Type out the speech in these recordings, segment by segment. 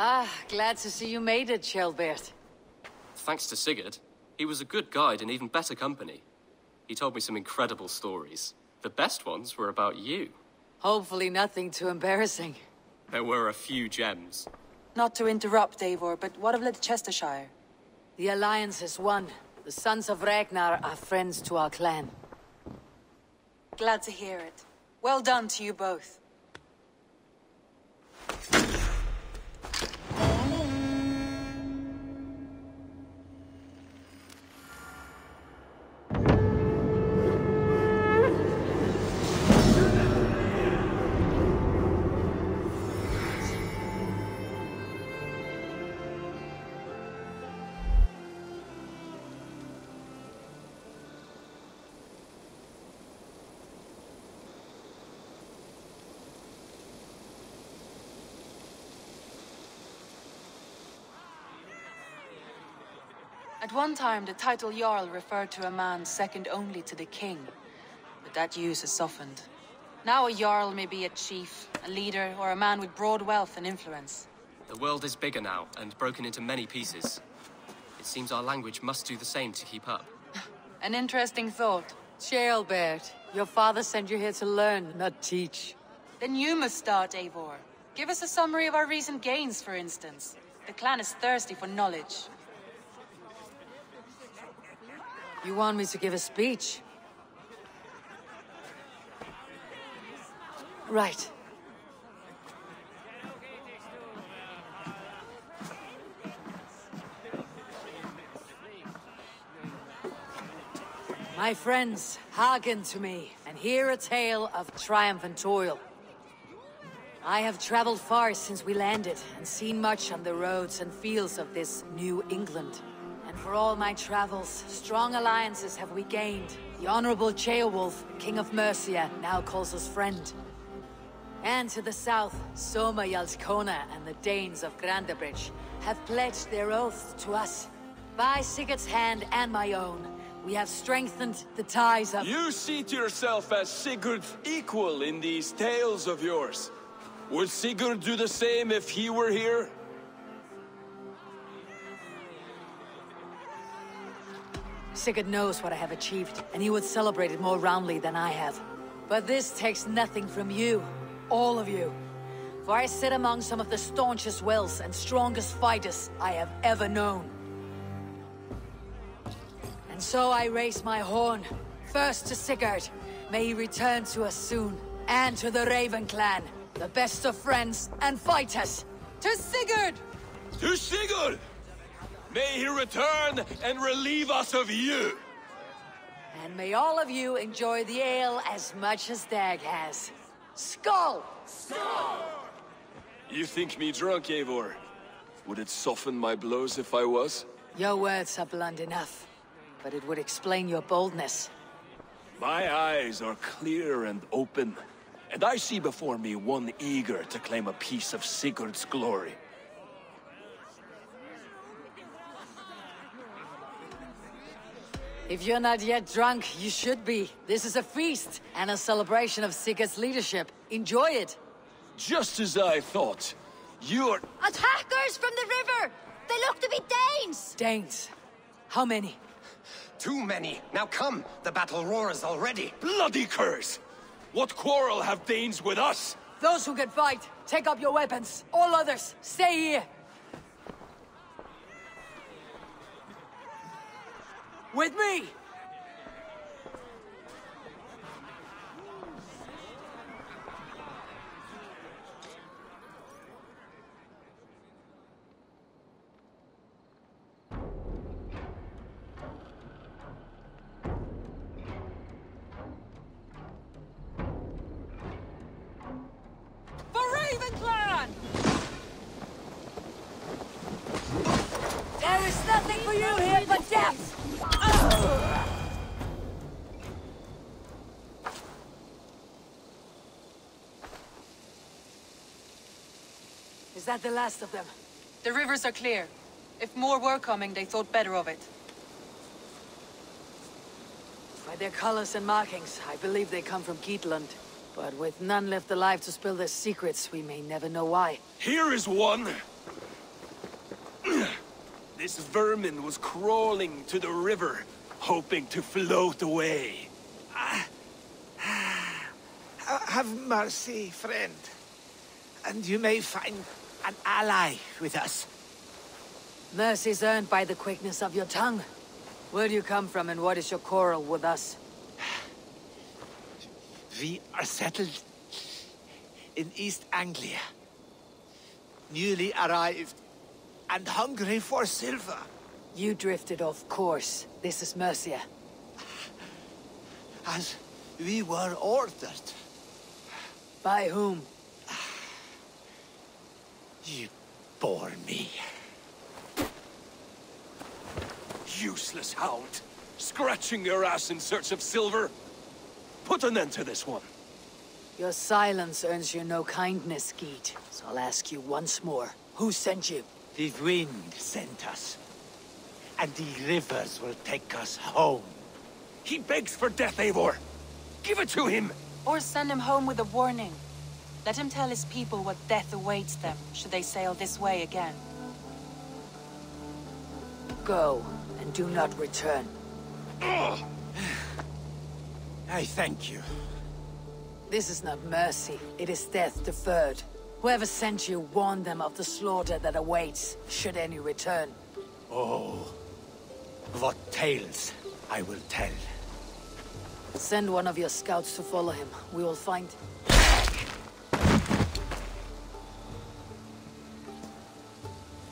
Ah, glad to see you made it, Shelbert. Thanks to Sigurd. He was a good guide and even better company. He told me some incredible stories. The best ones were about you. Hopefully nothing too embarrassing. There were a few gems. Not to interrupt, Eivor, but what of Leicestershire? The Alliance is won. The Sons of Ragnar are friends to our clan. Glad to hear it. Well done to you both. At one time, the title Jarl referred to a man second only to the king, but that use has softened. Now a Jarl may be a chief, a leader, or a man with broad wealth and influence. The world is bigger now, and broken into many pieces. It seems our language must do the same to keep up. An interesting thought. Shelbert, your father sent you here to learn, not teach. Then you must start, Eivor. Give us a summary of our recent gains, for instance. The clan is thirsty for knowledge. You want me to give a speech? Right. My friends, hearken to me, and hear a tale of triumph and toil. I have traveled far since we landed, and seen much on the roads and fields of this New England. And for all my travels, strong alliances have we gained. The Honorable Ceolwulf, King of Mercia, now calls us friend. And to the south, Soma Jarlskona and the Danes of Grandabridge have pledged their oath to us. By Sigurd's hand and my own, we have strengthened the ties of— You seat yourself as Sigurd's equal in these tales of yours. Would Sigurd do the same if he were here? Sigurd knows what I have achieved, and he would celebrate it more roundly than I have. But this takes nothing from you, all of you. For I sit among some of the staunchest wills and strongest fighters I have ever known. And so I raise my horn, first to Sigurd. May he return to us soon. And to the Raven clan, the best of friends and fighters. To Sigurd! To Sigurd! May he return and relieve us of you! And may all of you enjoy the ale as much as Dag has. Skull! Skull! You think me drunk, Eivor? Would it soften my blows if I was? Your words are blunt enough, but it would explain your boldness. My eyes are clear and open, and I see before me one eager to claim a piece of Sigurd's glory. If you're not yet drunk, you should be. This is a feast and a celebration of Sigurd's leadership. Enjoy it. Just as I thought. You're— Attackers from the river! They look to be Danes! Danes? How many? Too many. Now come, the battle roars already. Bloody curse! What quarrel have Danes with us? Those who can fight, take up your weapons. All others, stay here. With me! For Ravenclan! There is nothing for you here but death! Is that the last of them? The rivers are clear. If more were coming, they thought better of it. By their colors and markings, I believe they come from Geatland. But with none left alive to spill their secrets, we may never know why. Here is one! This vermin was crawling to the river, hoping to float away. Have mercy, friend. And you may find an ally with us. Mercy's earned by the quickness of your tongue. Where do you come from and what is your quarrel with us? We are settled in East Anglia. Newly arrived and hungry for silver. You drifted off course. This is Mercia. As we were ordered. By whom? You bore me. Useless hound. Scratching your ass in search of silver. Put an end to this one. Your silence earns you no kindness, Geet. So I'll ask you once more. Who sent you? The wind sent us. And the rivers will take us home. He begs for death, Eivor. Give it to him! Or send him home with a warning. Let him tell his people what death awaits them, should they sail this way again. Go, and do not return. I thank you. This is not mercy, it is death deferred. Whoever sent you warned them of the slaughter that awaits, should any return. Oh, what tales I will tell. Send one of your scouts to follow him. We will find...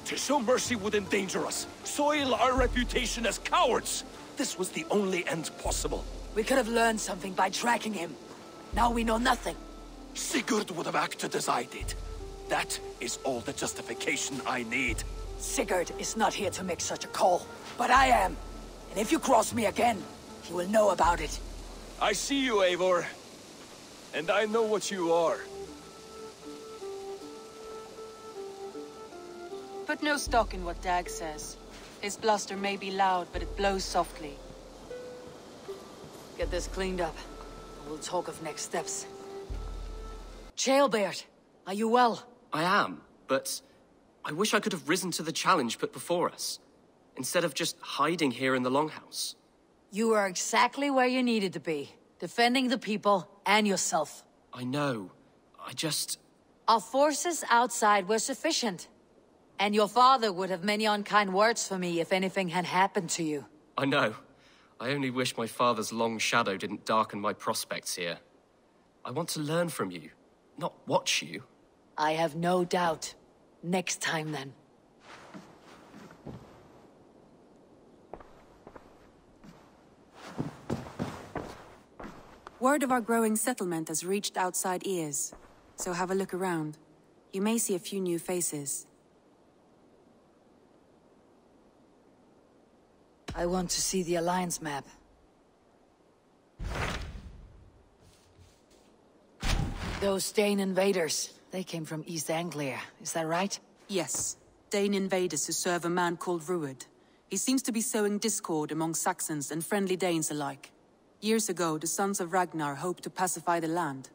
To show mercy would endanger us, soil our reputation as cowards. This was the only end possible. We could have learned something by tracking him. Now we know nothing. Sigurd would have acted as I did. That is all the justification I need. Sigurd is not here to make such a call, but I am. And if you cross me again, he will know about it. I see you, Eivor. And I know what you are. Put no stock in what Dag says. His bluster may be loud, but it blows softly. Get this cleaned up. We'll talk of next steps. Chaelbeard, are you well? I am, but I wish I could have risen to the challenge put before us, instead of just hiding here in the Longhouse. You are exactly where you needed to be, defending the people and yourself. I know. Our forces outside were sufficient. And your father would have many unkind words for me if anything had happened to you. I know. I only wish my father's long shadow didn't darken my prospects here. I want to learn from you, not watch you. I have no doubt. Next time, then. Word of our growing settlement has reached outside ears, so have a look around. You may see a few new faces. I want to see the Alliance map. Those Dane invaders, they came from East Anglia, is that right? Yes, Dane invaders who serve a man called Rued. He seems to be sowing discord among Saxons and friendly Danes alike. Years ago, the sons of Ragnar hoped to pacify the land.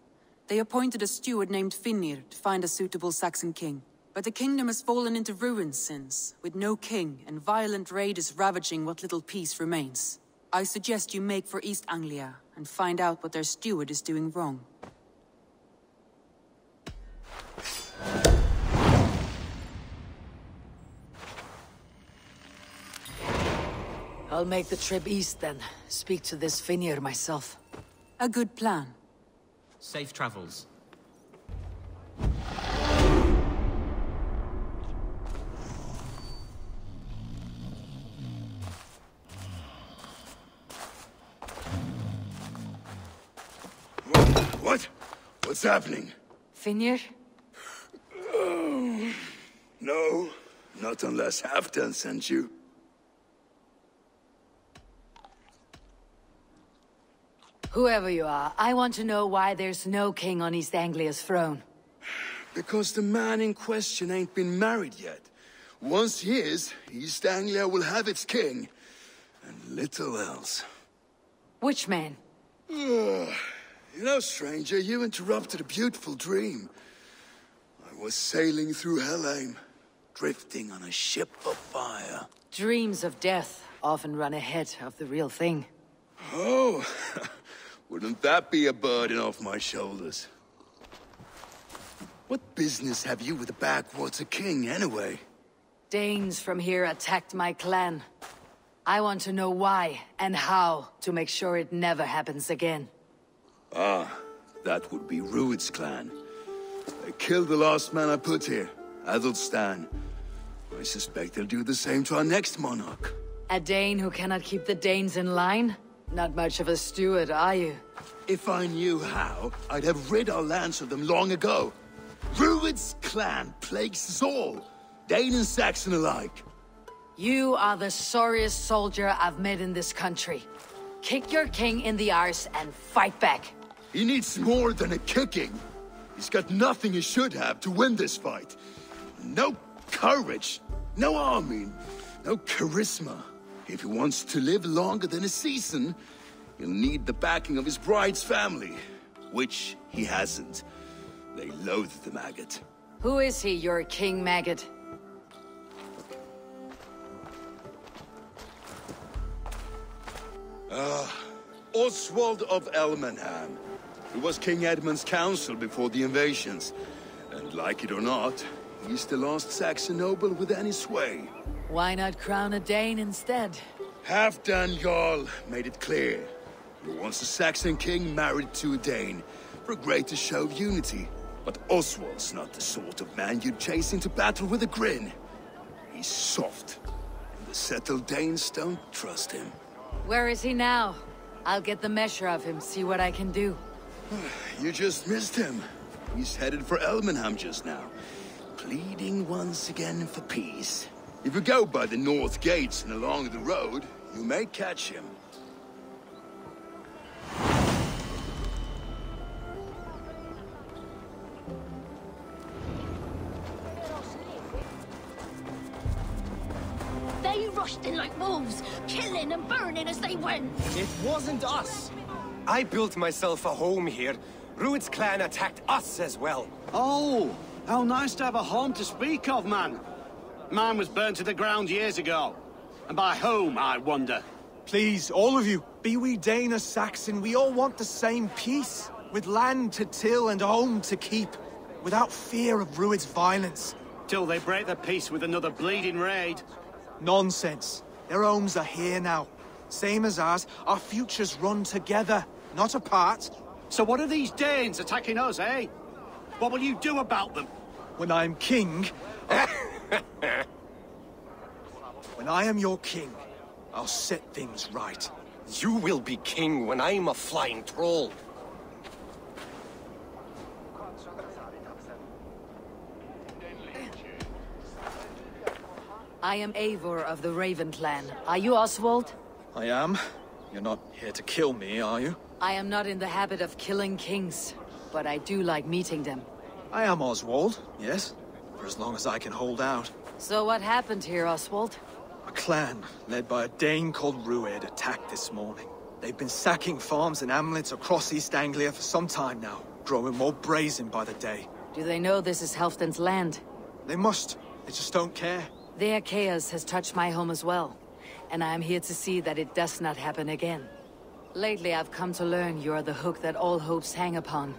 They appointed a steward named Finnir to find a suitable Saxon king. But the kingdom has fallen into ruins since, with no king and violent raiders ravaging what little peace remains. I suggest you make for East Anglia and find out what their steward is doing wrong. I'll make the trip east then. Speak to this Finnir myself. A good plan. Safe travels. What? What's happening? Finnir? No, not unless Halfdan sent you. Whoever you are, I want to know why there's no king on East Anglia's throne. Because the man in question ain't been married yet. Once he is, East Anglia will have its king. And little else. Which man? You know, stranger, you interrupted a beautiful dream. I was sailing through Helheim. drifting on a ship of fire. Dreams of death often run ahead of the real thing. Oh, wouldn't that be a burden off my shoulders? What business have you with the Backwater King, anyway? Danes from here attacked my clan. I want to know why and how to make sure it never happens again. Ah, that would be Rued's clan. They killed the last man I put here, Adelstan. I suspect they'll do the same to our next monarch. A Dane who cannot keep the Danes in line? Not much of a steward, are you? If I knew how, I'd have rid our lands of them long ago. Rued's clan plagues us all, Dane and Saxon alike. You are the sorriest soldier I've met in this country. Kick your king in the arse and fight back. He needs more than a kicking. He's got nothing he should have to win this fight. No courage, no army, no charisma. If he wants to live longer than a season, he'll need the backing of his bride's family, which he hasn't. They loathe the maggot. Who is he, your king maggot? Oswald of Elmenham. He was King Edmund's counsel before the invasions. And like it or not, he's the last Saxon noble with any sway. Why not crown a Dane instead? Halfdan Jarl made it clear. He wants a Saxon king married to a Dane, for a greater show of unity. But Oswald's not the sort of man you'd chase into battle with a grin. He's soft, and the settled Danes don't trust him. Where is he now? I'll get the measure of him, see what I can do. You just missed him. He's headed for Elmenham just now, pleading once again for peace. If you go by the north gates and along the road, you may catch him. They rushed in like wolves, killing and burning as they went. It wasn't us. I built myself a home here. Rued's clan attacked us as well. Oh, how nice to have a home to speak of, man. Mine was burned to the ground years ago. And by whom, I wonder? Please, all of you, be we Dane or Saxon, we all want the same peace. With land to till and a home to keep. Without fear of Rued's violence. Till they break the peace with another bleeding raid. Nonsense. Their homes are here now. Same as ours, our futures run together, not apart. So what are these Danes attacking us, eh? What will you do about them? When I'm king... When I am your king, I'll set things right. You will be king when I'm a flying troll. I am Eivor of the Raven clan. Are you Oswald? I am. You're not here to kill me, are you? I am not in the habit of killing kings, but I do like meeting them. I am Oswald, yes. For as long as I can hold out. So what happened here, Oswald? A clan, led by a Dane called Rued, attacked this morning. They've been sacking farms and hamlets across East Anglia for some time now, growing more brazen by the day. Do they know this is Halfdan's land? They must. They just don't care. Their chaos has touched my home as well, and I am here to see that it does not happen again. Lately, I've come to learn you are the hook that all hopes hang upon.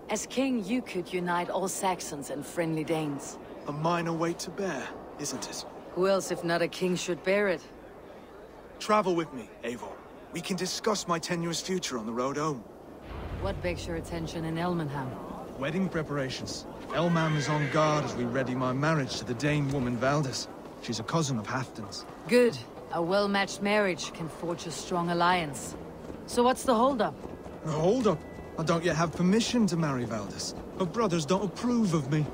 As king, you could unite all Saxons and friendly Danes. A minor weight to bear, isn't it? Who else, if not a king, should bear it? Travel with me, Eivor. We can discuss my tenuous future on the road home. What begs your attention in Elmenham? Wedding preparations. Elman is on guard as we ready my marriage to the Dane woman Valdis. She's a cousin of Halfdan's. Good. A well-matched marriage can forge a strong alliance. So what's the holdup? No, hold up. I don't yet have permission to marry Valdis. Her brothers don't approve of me.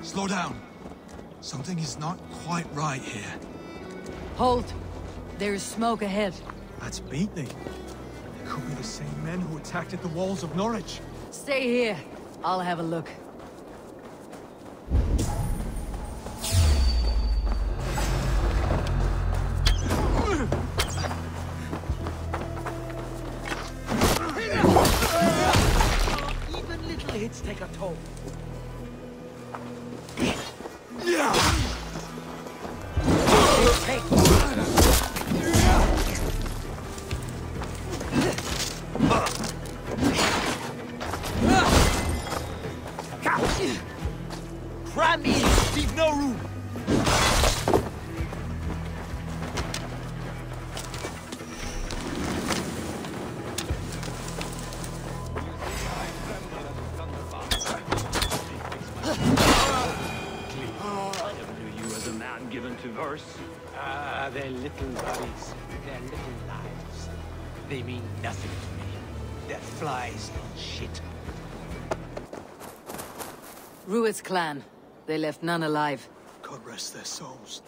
Slow down. Something is not quite right here. Hold. There is smoke ahead. That's Beatley. They could be the same men who attacked at the walls of Norwich. Stay here. I'll have a look. Let's take a toll. Cram me! Leave no room! Ah, they're little worries. They're little lives. They mean nothing to me. They're flies on shit. Rued's clan. They left none alive. God rest their souls.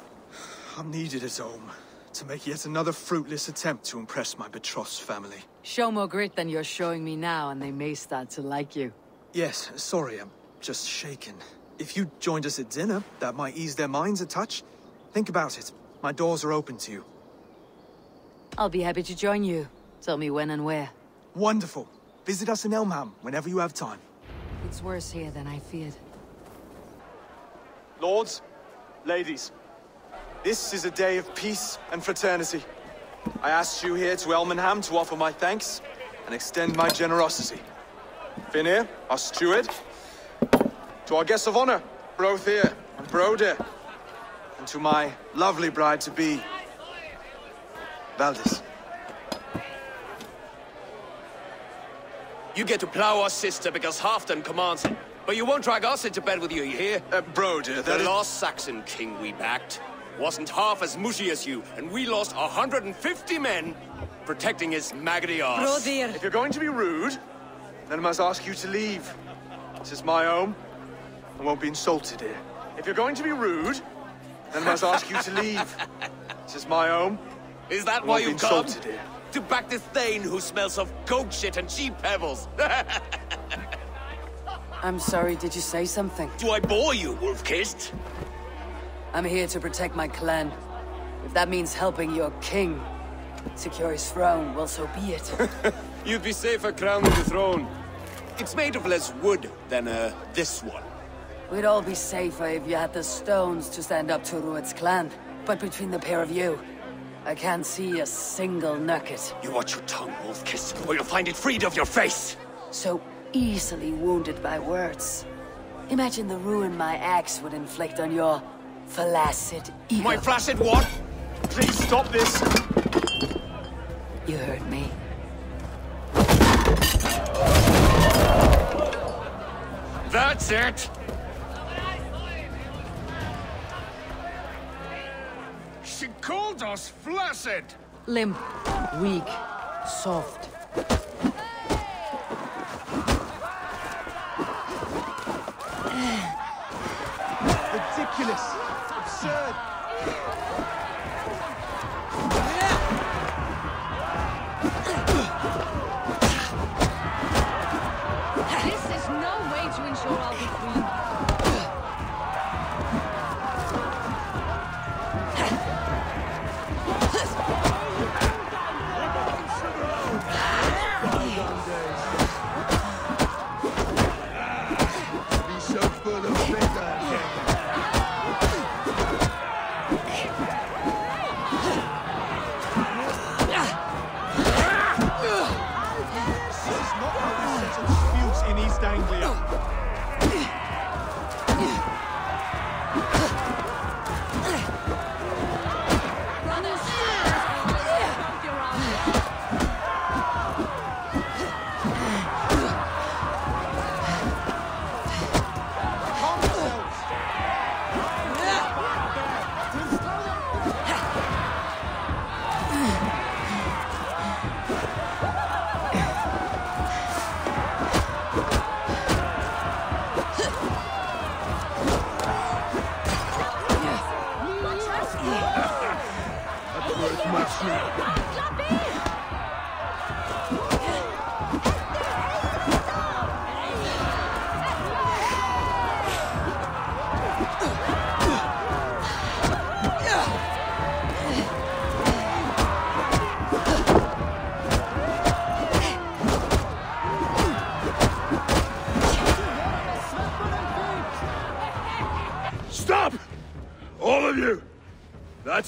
I'm needed at home to make yet another fruitless attempt to impress my betrothed family. Show more grit than you're showing me now, and they may start to like you. Yes, sorry, I'm just shaken. If you joined us at dinner, that might ease their minds a touch. Think about it. My doors are open to you. I'll be happy to join you. Tell me when and where. Wonderful. Visit us in Elmham whenever you have time. It's worse here than I feared. Lords, ladies, this is a day of peace and fraternity. I asked you here to Elmenham to offer my thanks and extend my generosity. Finir, our steward, to our guests of honor, Brothir and Brodir, and to my lovely bride-to-be, Valdis. You get to plow our sister because Halfdan commands it. But you won't drag us into bed with you hear? Brodir, The last Saxon king we backed wasn't half as mushy as you, and we lost 150 men protecting his maggoty arse. Brodir! If you're going to be rude, then I must ask you to leave. This is my home. I won't be insulted here. If you're going to be rude, then I must ask you to leave. This is my home. Is that I why won't be you come? insulted here. To back this Thane who smells of goat shit and cheap pebbles. I'm sorry, did you say something? Do I bore you, wolf-kissed? I'm here to protect my clan. If that means helping your king secure his throne, well, so be it. You'd be safer crowning the throne. It's made of less wood than, this one. We'd all be safer if you had the stones to stand up to Rued's clan. But between the pair of you, I can't see a single nugget. You watch your tongue, wolf-kissed, or you'll find it freed of your face! So easily wounded by words. Imagine the ruin my axe would inflict on your flaccid ego. My flaccid what? Please stop this! You heard me. That's it! She called us flaccid! Limp, weak, soft. Ridiculous! Absurd! This is no way to ensure I'll be queen. Be so full of vigor. In East Anglia.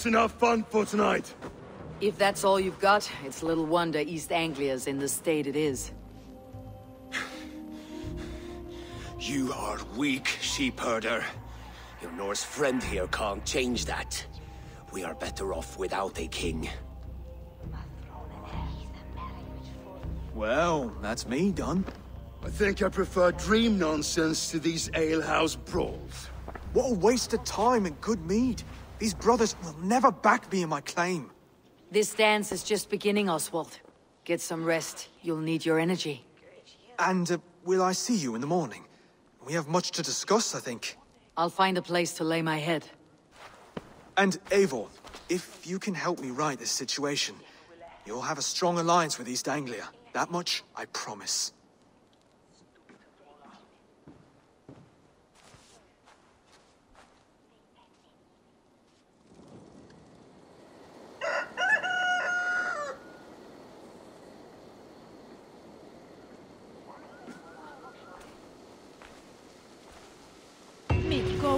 That's enough fun for tonight. If that's all you've got, it's little wonder East Anglia's in the state it is. You are weak, sheep herder. Your Norse friend here can't change that. We are better off without a king. Well, that's me done. I think I prefer dream nonsense to these alehouse brawls. What a waste of time and good mead. These brothers will never back me in my claim. This dance is just beginning, Oswald. Get some rest. You'll need your energy. And will I see you in the morning? We have much to discuss, I think. I'll find a place to lay my head. And Eivor, if you can help me right this situation, you'll have a strong alliance with East Anglia. That much, I promise.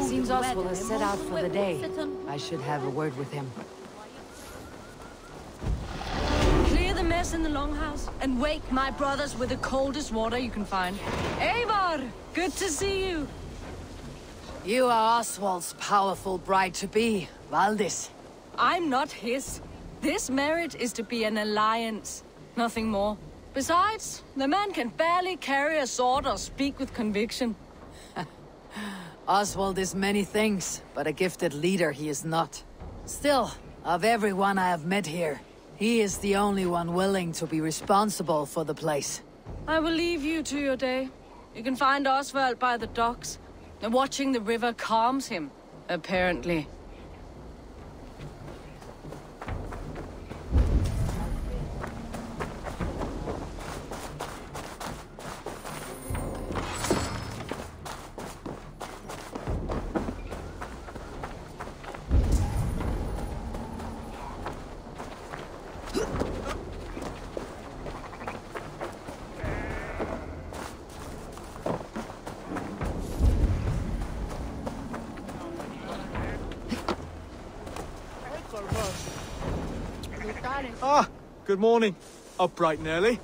Seems Oswald has set out for the day. I should have a word with him. Clear the mess in the longhouse and wake my brothers with the coldest water you can find. Eivor, good to see you. You are Oswald's powerful bride-to-be, Valdis. I'm not his. This marriage is to be an alliance, nothing more. Besides, the man can barely carry a sword or speak with conviction. Oswald is many things, but a gifted leader he is not. Still, of everyone I have met here, he is the only one willing to be responsible for the place. I will leave you to your day. You can find Oswald by the docks. And watching the river calms him, apparently. Ah, good morning. Up bright and early.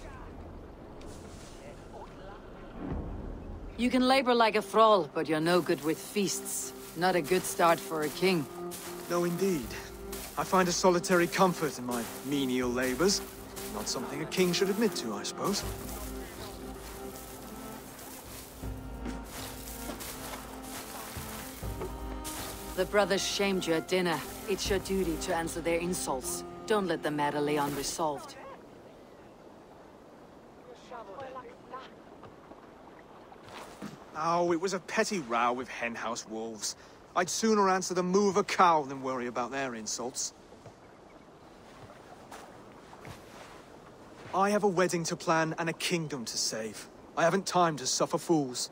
You can labor like a thrall, but you're no good with feasts. Not a good start for a king. No, indeed. I find a solitary comfort in my menial labors. Not something a king should admit to, I suppose. The brothers shamed you at dinner. It's your duty to answer their insults. Don't let the matter lay unresolved. Oh, it was a petty row with henhouse wolves. I'd sooner answer the moo of a cow than worry about their insults. I have a wedding to plan and a kingdom to save. I haven't time to suffer fools.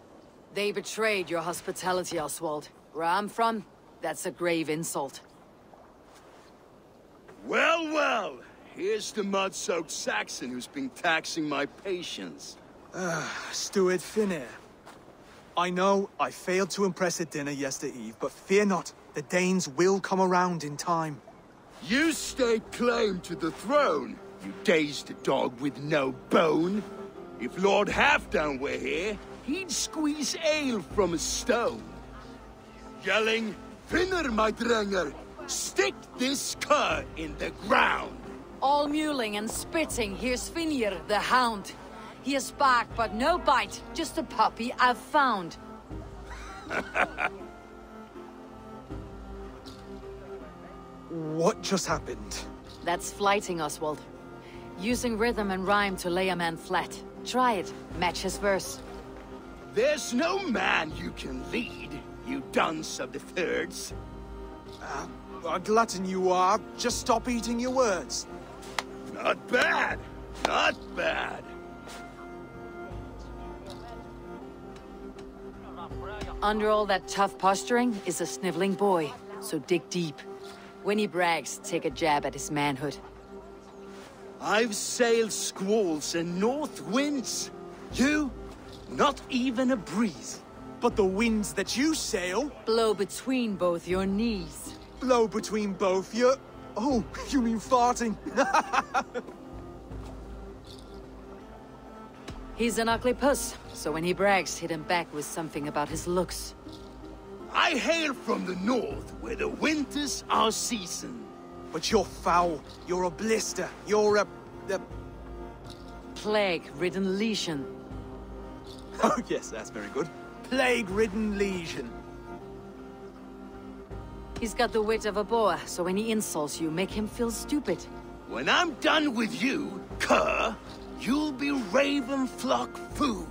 They betrayed your hospitality, Oswald. Where I'm from, that's a grave insult. Well, well. Here's the mud-soaked Saxon who's been taxing my patience. Steward Finir. I know I failed to impress at dinner yesterday eve, but fear not, the Danes will come around in time. You stake claim to the throne, you dazed dog with no bone. If Lord Halfdan were here, he'd squeeze ale from a stone. Yelling, Finner, my drenger, stick this cur in the ground. All mewling and spitting, here's Finir, the hound. He has bark, but no bite, just a puppy I've found. What just happened? That's flighting, Oswald. Using rhythm and rhyme to lay a man flat. Try it, match his verse. There's no man you can lead, you dunce of the thirds. A glutton you are. Just stop eating your words. Not bad, not bad. Under all that tough posturing is a sniveling boy, so dig deep. When he brags, take a jab at his manhood. I've sailed squalls and north winds. You, not even a breeze. But the winds that you sail... blow between both your knees. blow between both you. Oh, you mean farting? He's an ugly puss, so when he brags, hit him back with something about his looks. I hail from the north, where the winters are season. But you're foul. You're a blister. You're a... Plague-ridden lesion. Oh, yes, that's very good. Plague-ridden lesion. He's got the wit of a boar, so when he insults you, make him feel stupid. When I'm done with you, cur, you'll be raven flock food.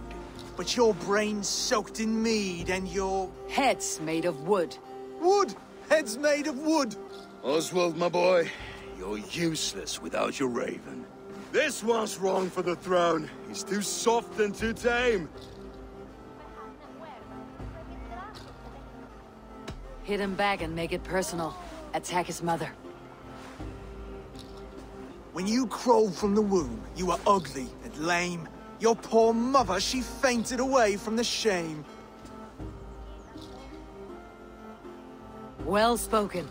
But your brain's soaked in mead and your... Head's made of wood. Wood! Head's made of wood! Oswald, my boy, you're useless without your raven. This one's wrong for the throne. He's too soft and too tame. Hit him back and make it personal. Attack his mother. When you crawled from the womb, you were ugly and lame. Your poor mother, she fainted away from the shame. Well spoken.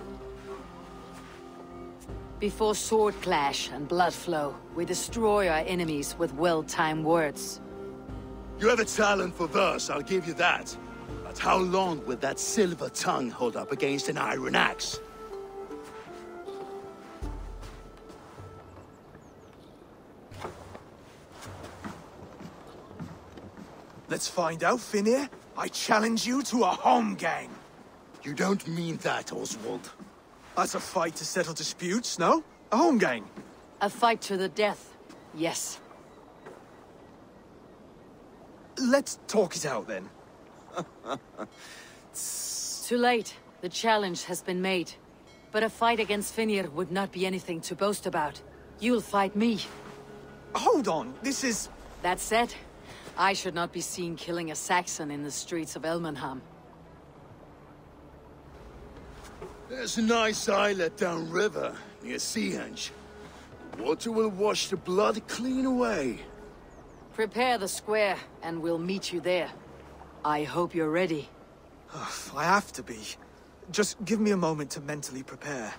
Before sword clash and blood flow, we destroy our enemies with well-timed words. You have a talent for verse, I'll give you that. But how long will that silver tongue hold up against an iron axe? Let's find out, Finir. I challenge you to a home gang. You don't mean that, Oswald. That's a fight to settle disputes, no? A home gang. A fight to the death, yes. Let's talk it out, then. Too late. The challenge has been made. But a fight against Finir would not be anything to boast about. You'll fight me. Hold on, this is... That said, I should not be seen killing a Saxon in the streets of Elmenham. There's a nice islet downriver, near Seahenge. The water will wash the blood clean away. Prepare the square, and we'll meet you there. I hope you're ready. I have to be. Just give me a moment to mentally prepare.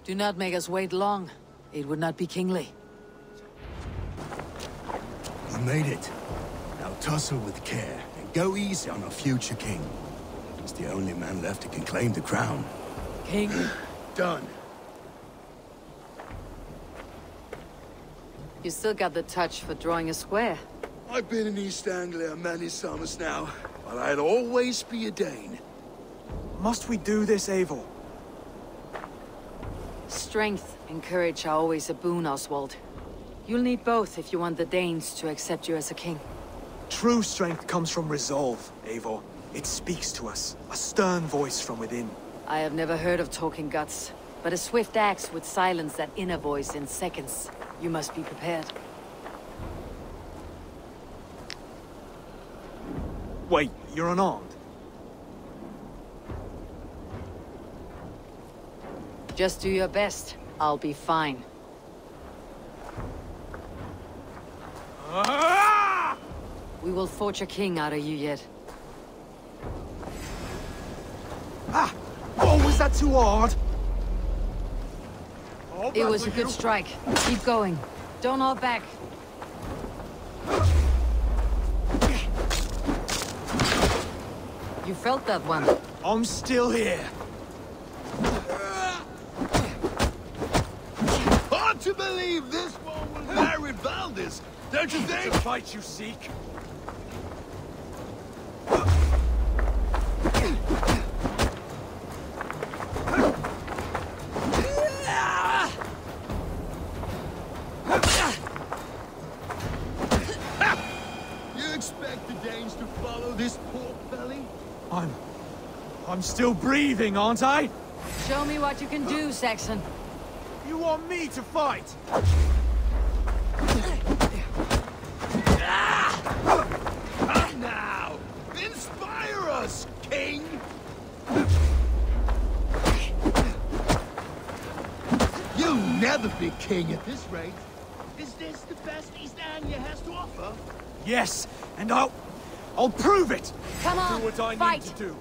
Do not make us wait long. It would not be kingly. We made it. Now tussle with care, and go easy on our future king. He's the only man left who can claim the crown. King? Done. You still got the touch for drawing a square. I've been in East Anglia many summers now, but I'll always be a Dane. Must we do this, Eivor? Strength and courage are always a boon, Oswald. You'll need both if you want the Danes to accept you as a king. True strength comes from resolve, Eivor. It speaks to us, a stern voice from within. I have never heard of talking guts, but a swift axe would silence that inner voice in seconds. You must be prepared. Wait, you're unarmed? Just do your best. I'll be fine. We will forge a king out of you yet. Ah! Oh, was that too hard? It was a good strike. Keep going. Don't hold back. You felt that one. I'm still here. Hard to believe this one will marry Valdis, don't you think? The fight you seek. You expect the Danes to follow this pork belly? I'm still breathing, aren't I? Show me what you can do, Saxon. You want me to fight? Come now! Inspire us, King! You'll never be king at this rate. Is this the best East Anglia has to offer? Yes, and I'll prove it! Come on, do what I fight. need to do.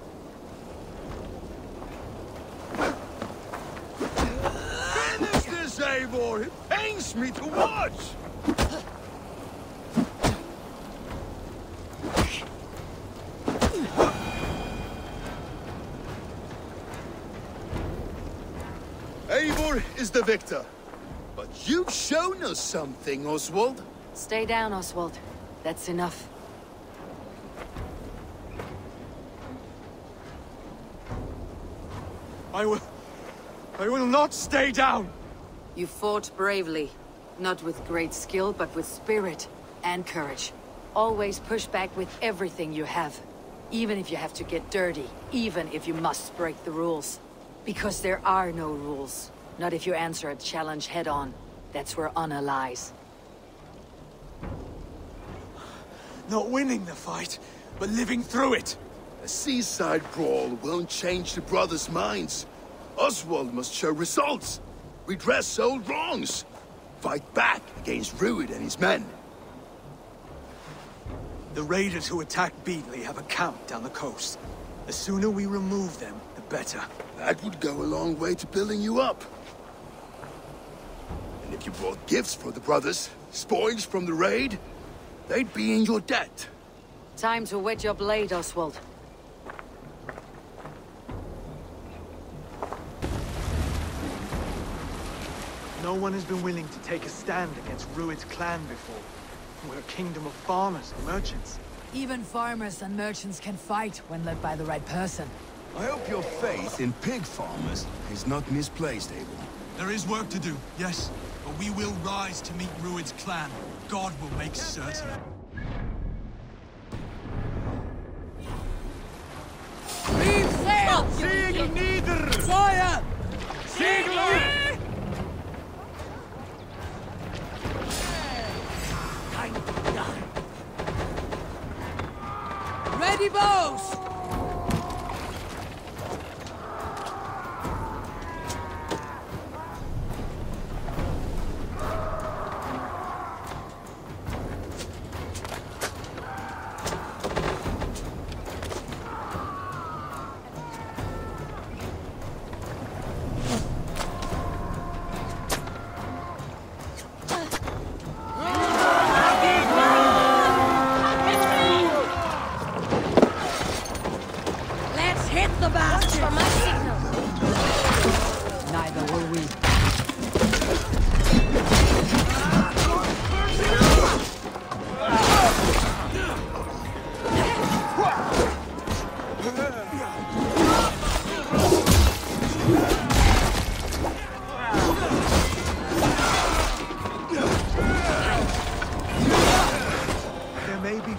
Eivor! It pains me to watch! Eivor is the victor. But you've shown us something, Oswald. Stay down, Oswald. That's enough. I will not stay down! You fought bravely. Not with great skill, but with spirit and courage. Always push back with everything you have. Even if you have to get dirty. Even if you must break the rules. Because there are no rules. Not if you answer a challenge head-on. That's where honor lies. Not winning the fight, but living through it! A seaside brawl won't change the brothers' minds. Oswald must show results. Redress old wrongs. Fight back against Rued and his men. The raiders who attacked Beatley have a camp down the coast. The sooner we remove them, the better. That would go a long way to building you up. And if you brought gifts for the brothers, spoils from the raid, they'd be in your debt. Time to wet your blade, Oswald. No one has been willing to take a stand against Rued's clan before. We're a kingdom of farmers and merchants. Even farmers and merchants can fight when led by the right person. I hope your faith in pig farmers is not misplaced, Abel. There is work to do, yes. But we will rise to meet Rued's clan. God will make certain. Leave sail! Segel nieder! Feuer! Segel! Ready, bows!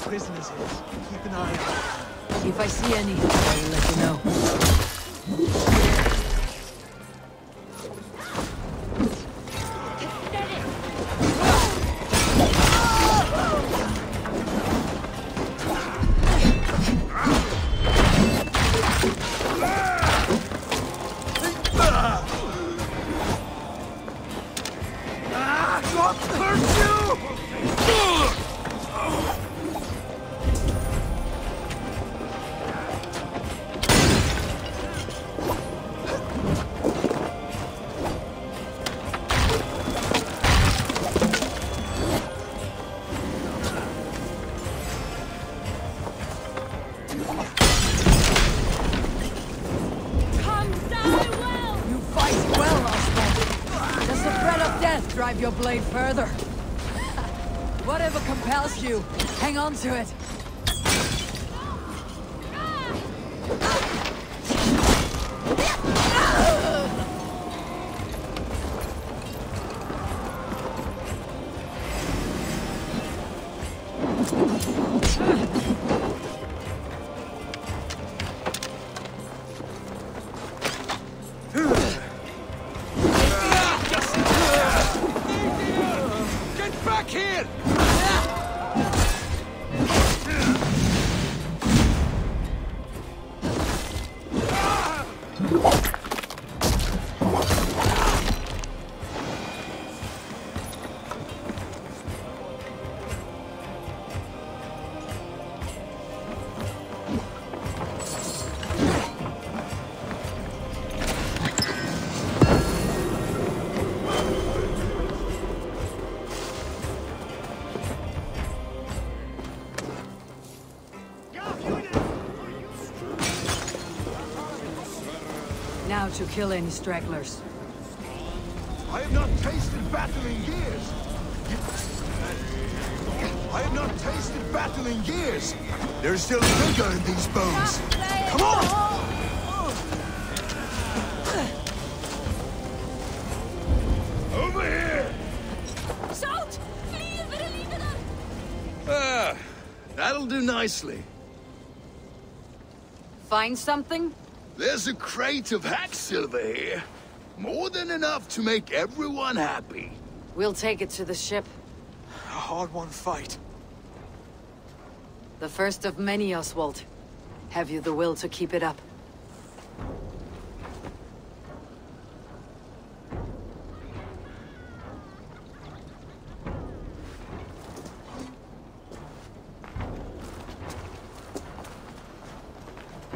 prisoners here. Keep an eye out. If I see any, I will let you know. Drive your blade further. Whatever compels you, hang on to it. how to kill any stragglers. I have not tasted battle in years. I have not tasted battle in years. There's still vigor in these bones. Come on! Over here! Shout! Ah, that'll do nicely. Find something? There's a crate of hack silver here. More than enough to make everyone happy. We'll take it to the ship. A hard-won fight. The first of many, Oswald. Have you the will to keep it up?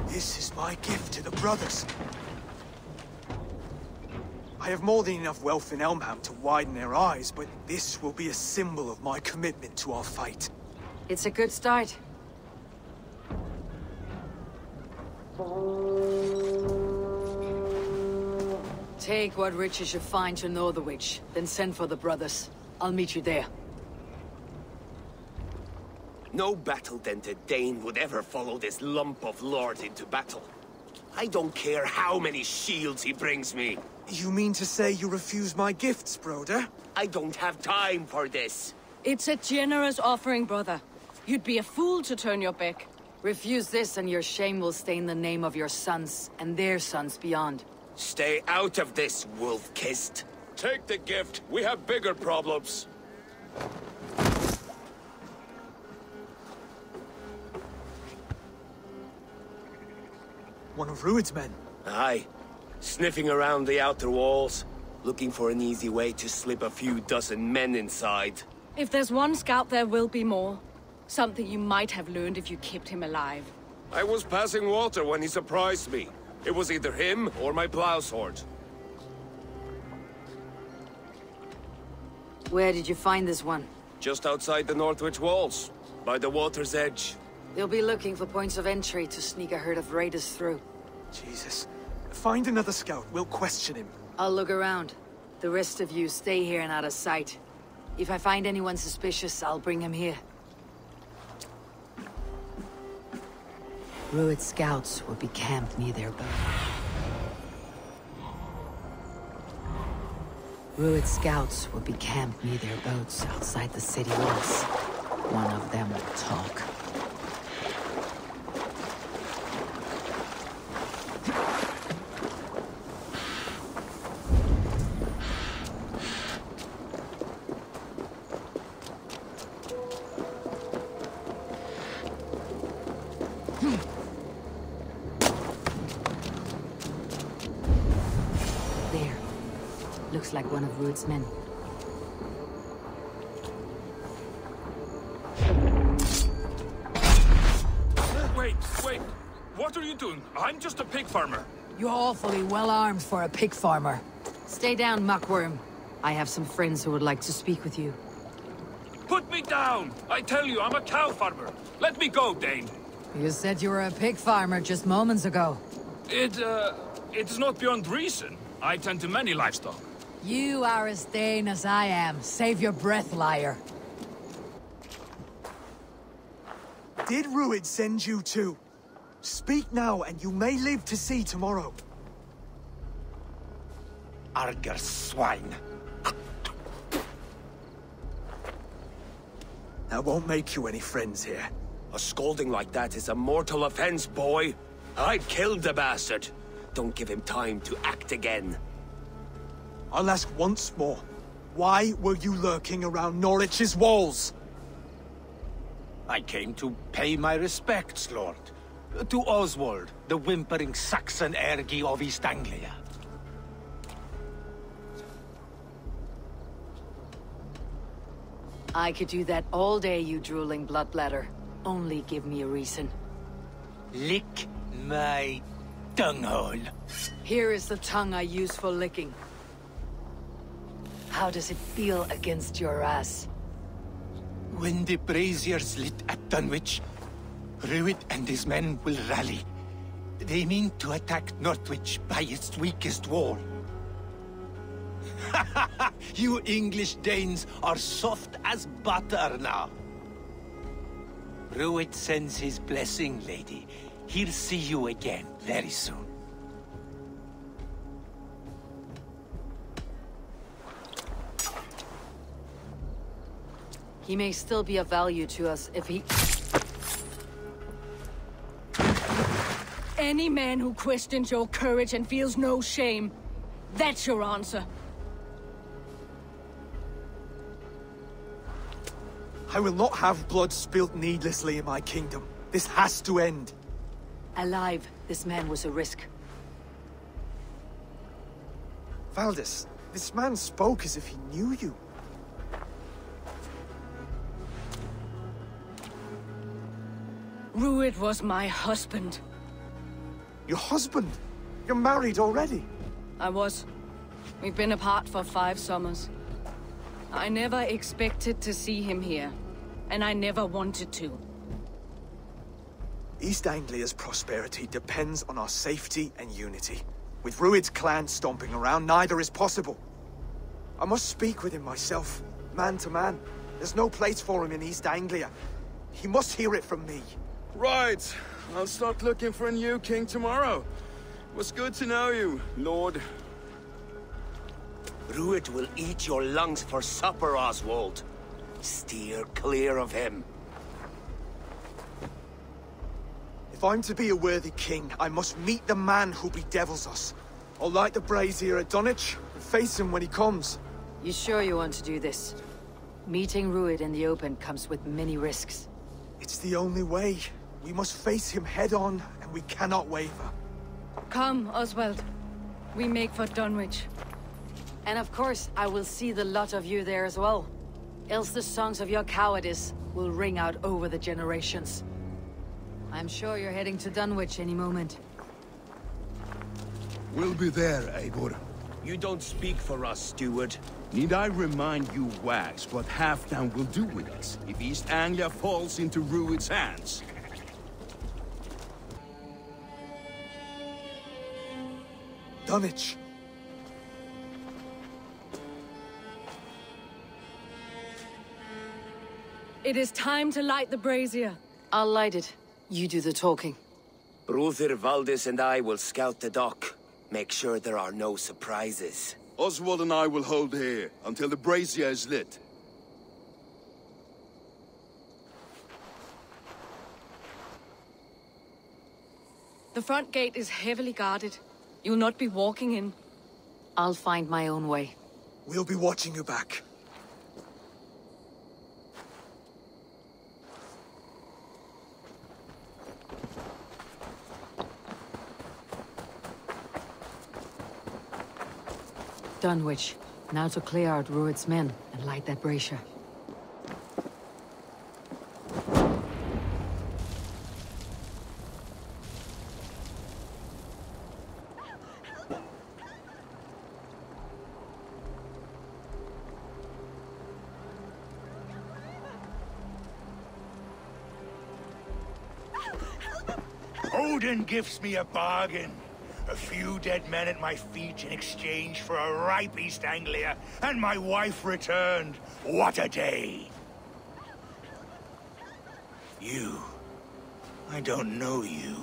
This is my gift to the brothers. I have more than enough wealth in Elmham to widen their eyes, but this will be a symbol of my commitment to our fight. It's a good start. Take what riches you find to Northwich, then send for the brothers. I'll meet you there. No battle-dented Dane would ever follow this lump of lord into battle. I don't care how many shields he brings me. You mean to say you refuse my gifts, Broder? I don't have time for this. It's a generous offering, brother. You'd be a fool to turn your back. Refuse this and your shame will stain the name of your sons and their sons beyond. Stay out of this, wolf-kissed. Take the gift. We have bigger problems. One of Rued's men. Aye. Sniffing around the outer walls, looking for an easy way to slip a few dozen men inside. If there's one scout, there will be more. Something you might have learned if you kept him alive. I was passing water when he surprised me. It was either him or my plow sword. Where did you find this one? Just outside the Northwich walls, by the water's edge. They'll be looking for points of entry to sneak a herd of raiders through. Jesus. Find another scout. We'll question him. I'll look around. The rest of you stay here and out of sight. If I find anyone suspicious, I'll bring him here. Rued scouts will be camped near their boat. Rued scouts will be camped near their boats outside the city walls. One of them will talk. Looks like one of Rued's men. Wait! What are you doing? I'm just a pig farmer. You're awfully well armed for a pig farmer. Stay down, muckworm. I have some friends who would like to speak with you. Put me down! I tell you, I'm a cow farmer. Let me go, Dane. You said you were a pig farmer just moments ago. It is not beyond reason. I tend to many livestock. You are as Dane as I am. Save your breath, liar. Did Rued send you too? Speak now, and you may live to see tomorrow. Arger swine. That won't make you any friends here. A scolding like that is a mortal offense, boy. I'd killed the bastard. Don't give him time to act again. I'll ask once more. Why were you lurking around Norwich's walls? I came to pay my respects, Lord. To Oswald, the whimpering Saxon ergi of East Anglia. I could do that all day, you drooling bloodbladder. Only give me a reason. Lick my tonguehole. Here is the tongue I use for licking. How does it feel against your ass? When the braziers lit at Dunwich, Rued and his men will rally. They mean to attack Northwich by its weakest wall. You English Danes are soft as butter now. Rued sends his blessing, lady. He'll see you again very soon. He may still be of value to us if he... Any man who questions your courage and feels no shame, that's your answer. I will not have blood spilt needlessly in my kingdom. This has to end. Alive, this man was a risk. Valdis, this man spoke as if he knew you. Rued was my husband. Your husband? You're married already? I was. We've been apart for 5 summers. I never expected to see him here, and I never wanted to. East Anglia's prosperity depends on our safety and unity. With Rued's clan stomping around, neither is possible. I must speak with him myself, man to man. There's no place for him in East Anglia. He must hear it from me. Right. I'll start looking for a new king tomorrow. It was good to know you, Lord. Rued will eat your lungs for supper, Oswald. Steer clear of him. If I'm to be a worthy king, I must meet the man who bedevils us. I'll light the brazier at Dunwich and face him when he comes. You sure you want to do this? Meeting Rued in the open comes with many risks. It's the only way. We must face him head-on, and we cannot waver. Come, Oswald. We make for Dunwich. And of course, I will see the lot of you there as well. Else the songs of your cowardice will ring out over the generations. I'm sure you're heading to Dunwich any moment. We'll be there, Eivor. You don't speak for us, steward. Need I remind you, Wags, what Halfdan will do with us if East Anglia falls into Rued's hands? Dunwich. It is time to light the brazier. I'll light it. You do the talking. Brother Valdis and I will scout the dock. Make sure there are no surprises. Oswald and I will hold here until the brazier is lit. The front gate is heavily guarded. You'll not be walking in. I'll find my own way. We'll be watching you back. Dunwich. Now to clear out Rued's men and light that brazier. Odin gives me a bargain. A few dead men at my feet in exchange for a ripe East Anglia, and my wife returned. What a day! You. I don't know you.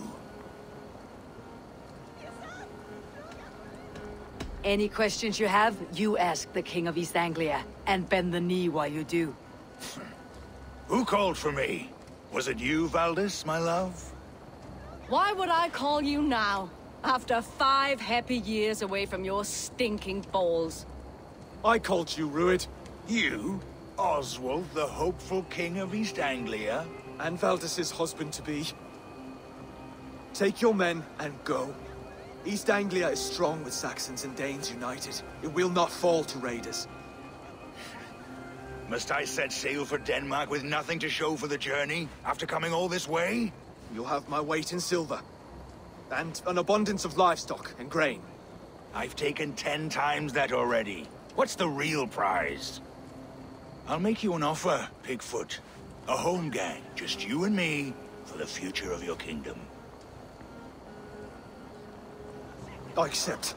Any questions you have, you ask the King of East Anglia, and bend the knee while you do. Who called for me? Was it you, Valdis, my love? Why would I call you now? After 5 happy years away from your stinking balls. I called you, Rued. You? Oswald, the hopeful king of East Anglia? And Valdis's husband-to-be. Take your men and go. East Anglia is strong with Saxons and Danes united. It will not fall to raiders. Must I set sail for Denmark with nothing to show for the journey, after coming all this way? You'll have my weight in silver. And an abundance of livestock and grain. I've taken 10 times that already. What's the real prize? I'll make you an offer, Pigfoot. A home gang, just you and me, for the future of your kingdom. I accept.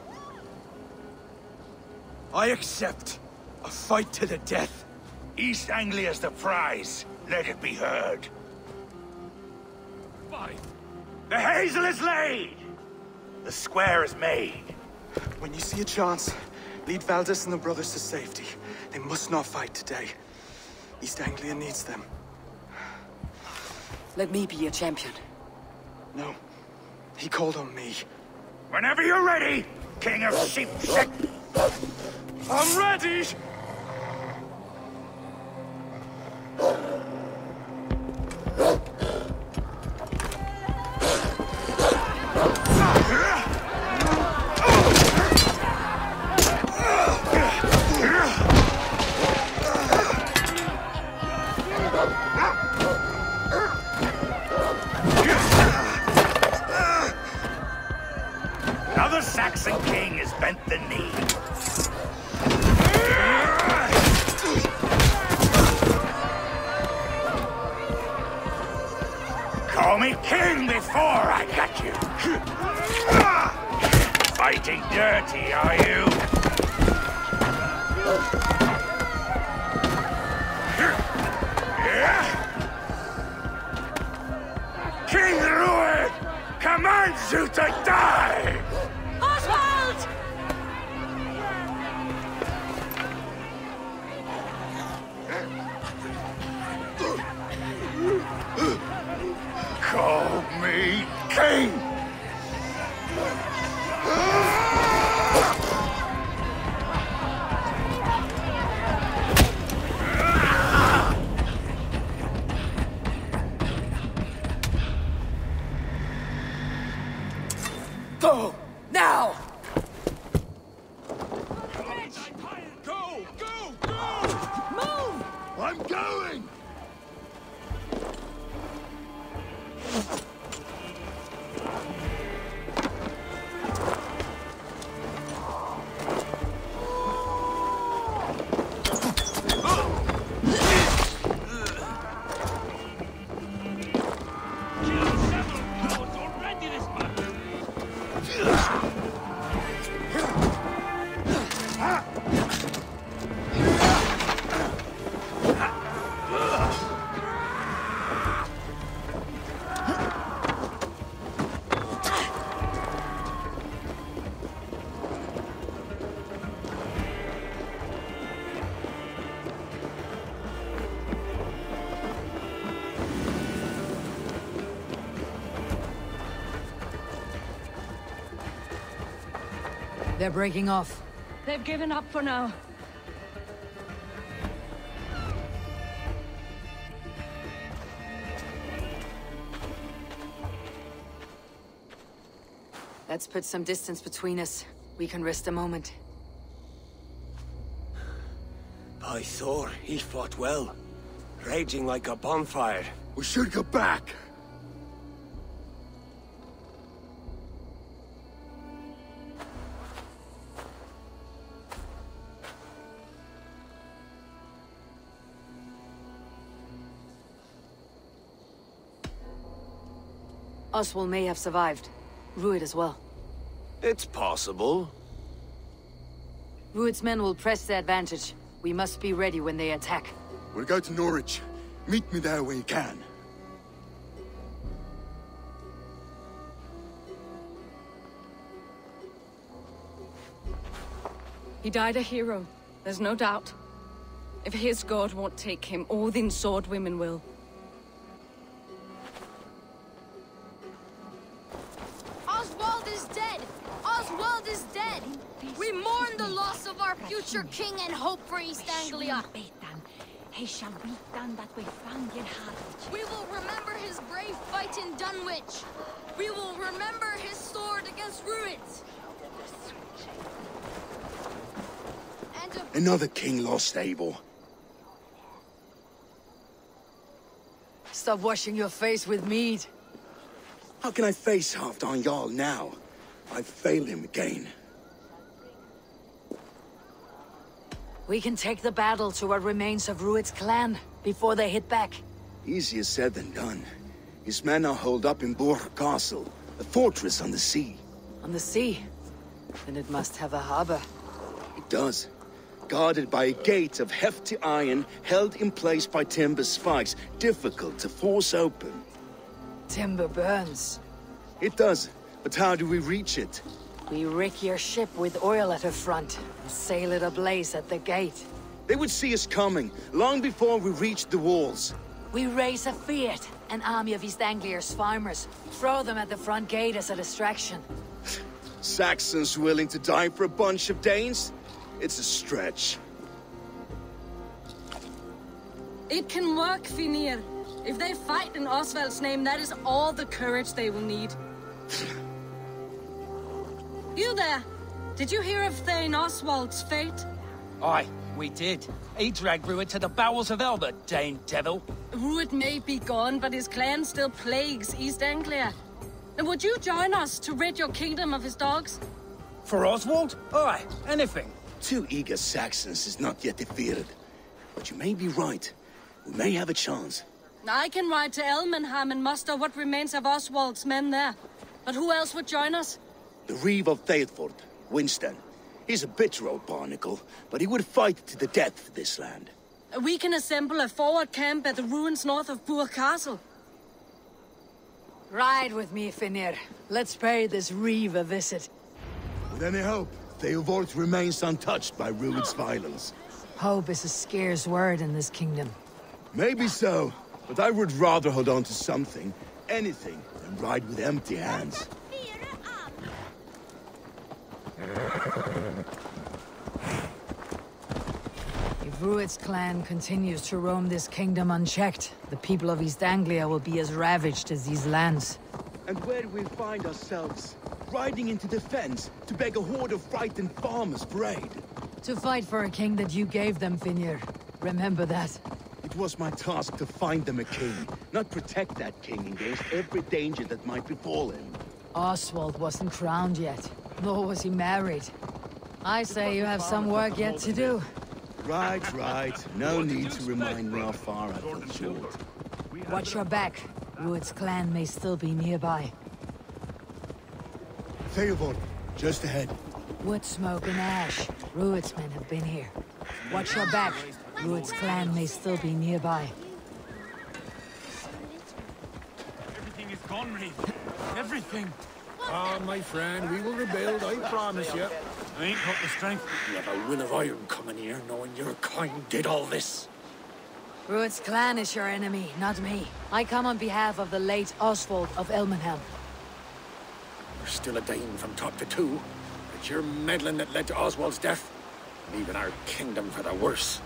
I accept. A fight to the death. East Anglia's the prize. Let it be heard. Fight. The hazel is laid! The square is made. When you see a chance, lead Valdis and the brothers to safety. They must not fight today. East Anglia needs them. Let me be your champion. No. He called on me. Whenever you're ready, King of Sheepshead. I'm ready! Now the Saxon king has bent the knee. Call me king before I got you. Fighting dirty, are you? King Rued commands you to die! Oswald! Call me king! Go! Now! Go! Go! Go! Move! I'm going! They're breaking off. They've given up for now. Let's put some distance between us. We can rest a moment. By Thor, he fought well. Raging like a bonfire. We should go back. Oswald may have survived. Rued as well. It's possible. Rued's men will press the advantage. We must be ready when they attack. We'll go to Norwich. Meet me there when you can. He died a hero, there's no doubt. If his god won't take him, Odin's sword women will. Oswald is dead! Oswald is dead! We mourn the loss of our future king and hope for East Anglia. We will remember his brave fight in Dunwich. We will remember his sword against Ruids. Another king lost, Abel. Stop washing your face with mead. How can I face Halfdan Jarl now? I've failed him again. We can take the battle to what remains of Rued's clan before they hit back. Easier said than done. His men are holed up in Borkowski, a fortress on the sea. On the sea? Then it must have a harbor. It does. Guarded by a gate of hefty iron, held in place by timber spikes, difficult to force open. Timber burns. It does, but how do we reach it? We rig your ship with oil at her front, and sail it ablaze at the gate. They would see us coming, long before we reached the walls. We raise a fiat, an army of East Anglia's farmers. Throw them at the front gate as a distraction. Saxons willing to die for a bunch of Danes? It's a stretch. It can work, Finir. If they fight in Oswald's name, that is all the courage they will need. You there! Did you hear of Thane Oswald's fate? Aye, we did. He dragged Rued to the bowels of Elba, Dane devil. Rued may be gone, but his clan still plagues East Anglia. And would you join us to rid your kingdom of his dogs? For Oswald? Aye, anything. 2 eager Saxons is not yet defeated. But you may be right. We may have a chance. I can ride to Elmenham and muster what remains of Oswald's men there. But who else would join us? The Reeve of Thetford, Winston. He's a bitter old barnacle, but he would fight to the death for this land. We can assemble a forward camp at the ruins north of Burr Castle. Ride with me, Finir. Let's pay this Reeve a visit. With any hope, Theodort remains untouched by Rued's violence. Hope is a scarce word in this kingdom. Maybe so, but I would rather hold on to something, anything, than ride with empty hands. If Rued's clan continues to roam this kingdom unchecked, the people of East Anglia will be as ravaged as these lands. And where do we find ourselves? Riding into defense to beg a horde of frightened farmers for aid. To fight for a king that you gave them, Finir. Remember that. It was my task to find them a king, not protect that king against every danger that might befall him. Oswald wasn't crowned yet, nor was he married. I say you have some work yet to do. Right. No need to remind me how far I've come short. Watch your back. Rued's clan may still be nearby. Theodort, just ahead. Wood smoke and ash. Rued's men have been here. Watch your back. Rued's clan may still be nearby. Everything is gone, Reeve. Everything. Ah, my friend, we will rebuild, I promise you. I ain't got the strength. You have a will of iron coming here, knowing your kind did all this. Rued's clan is your enemy, not me. I come on behalf of the late Oswald of Elmenham. You're still a Dane from top to two. It's your meddling that led to Oswald's death, leaving our kingdom for the worse.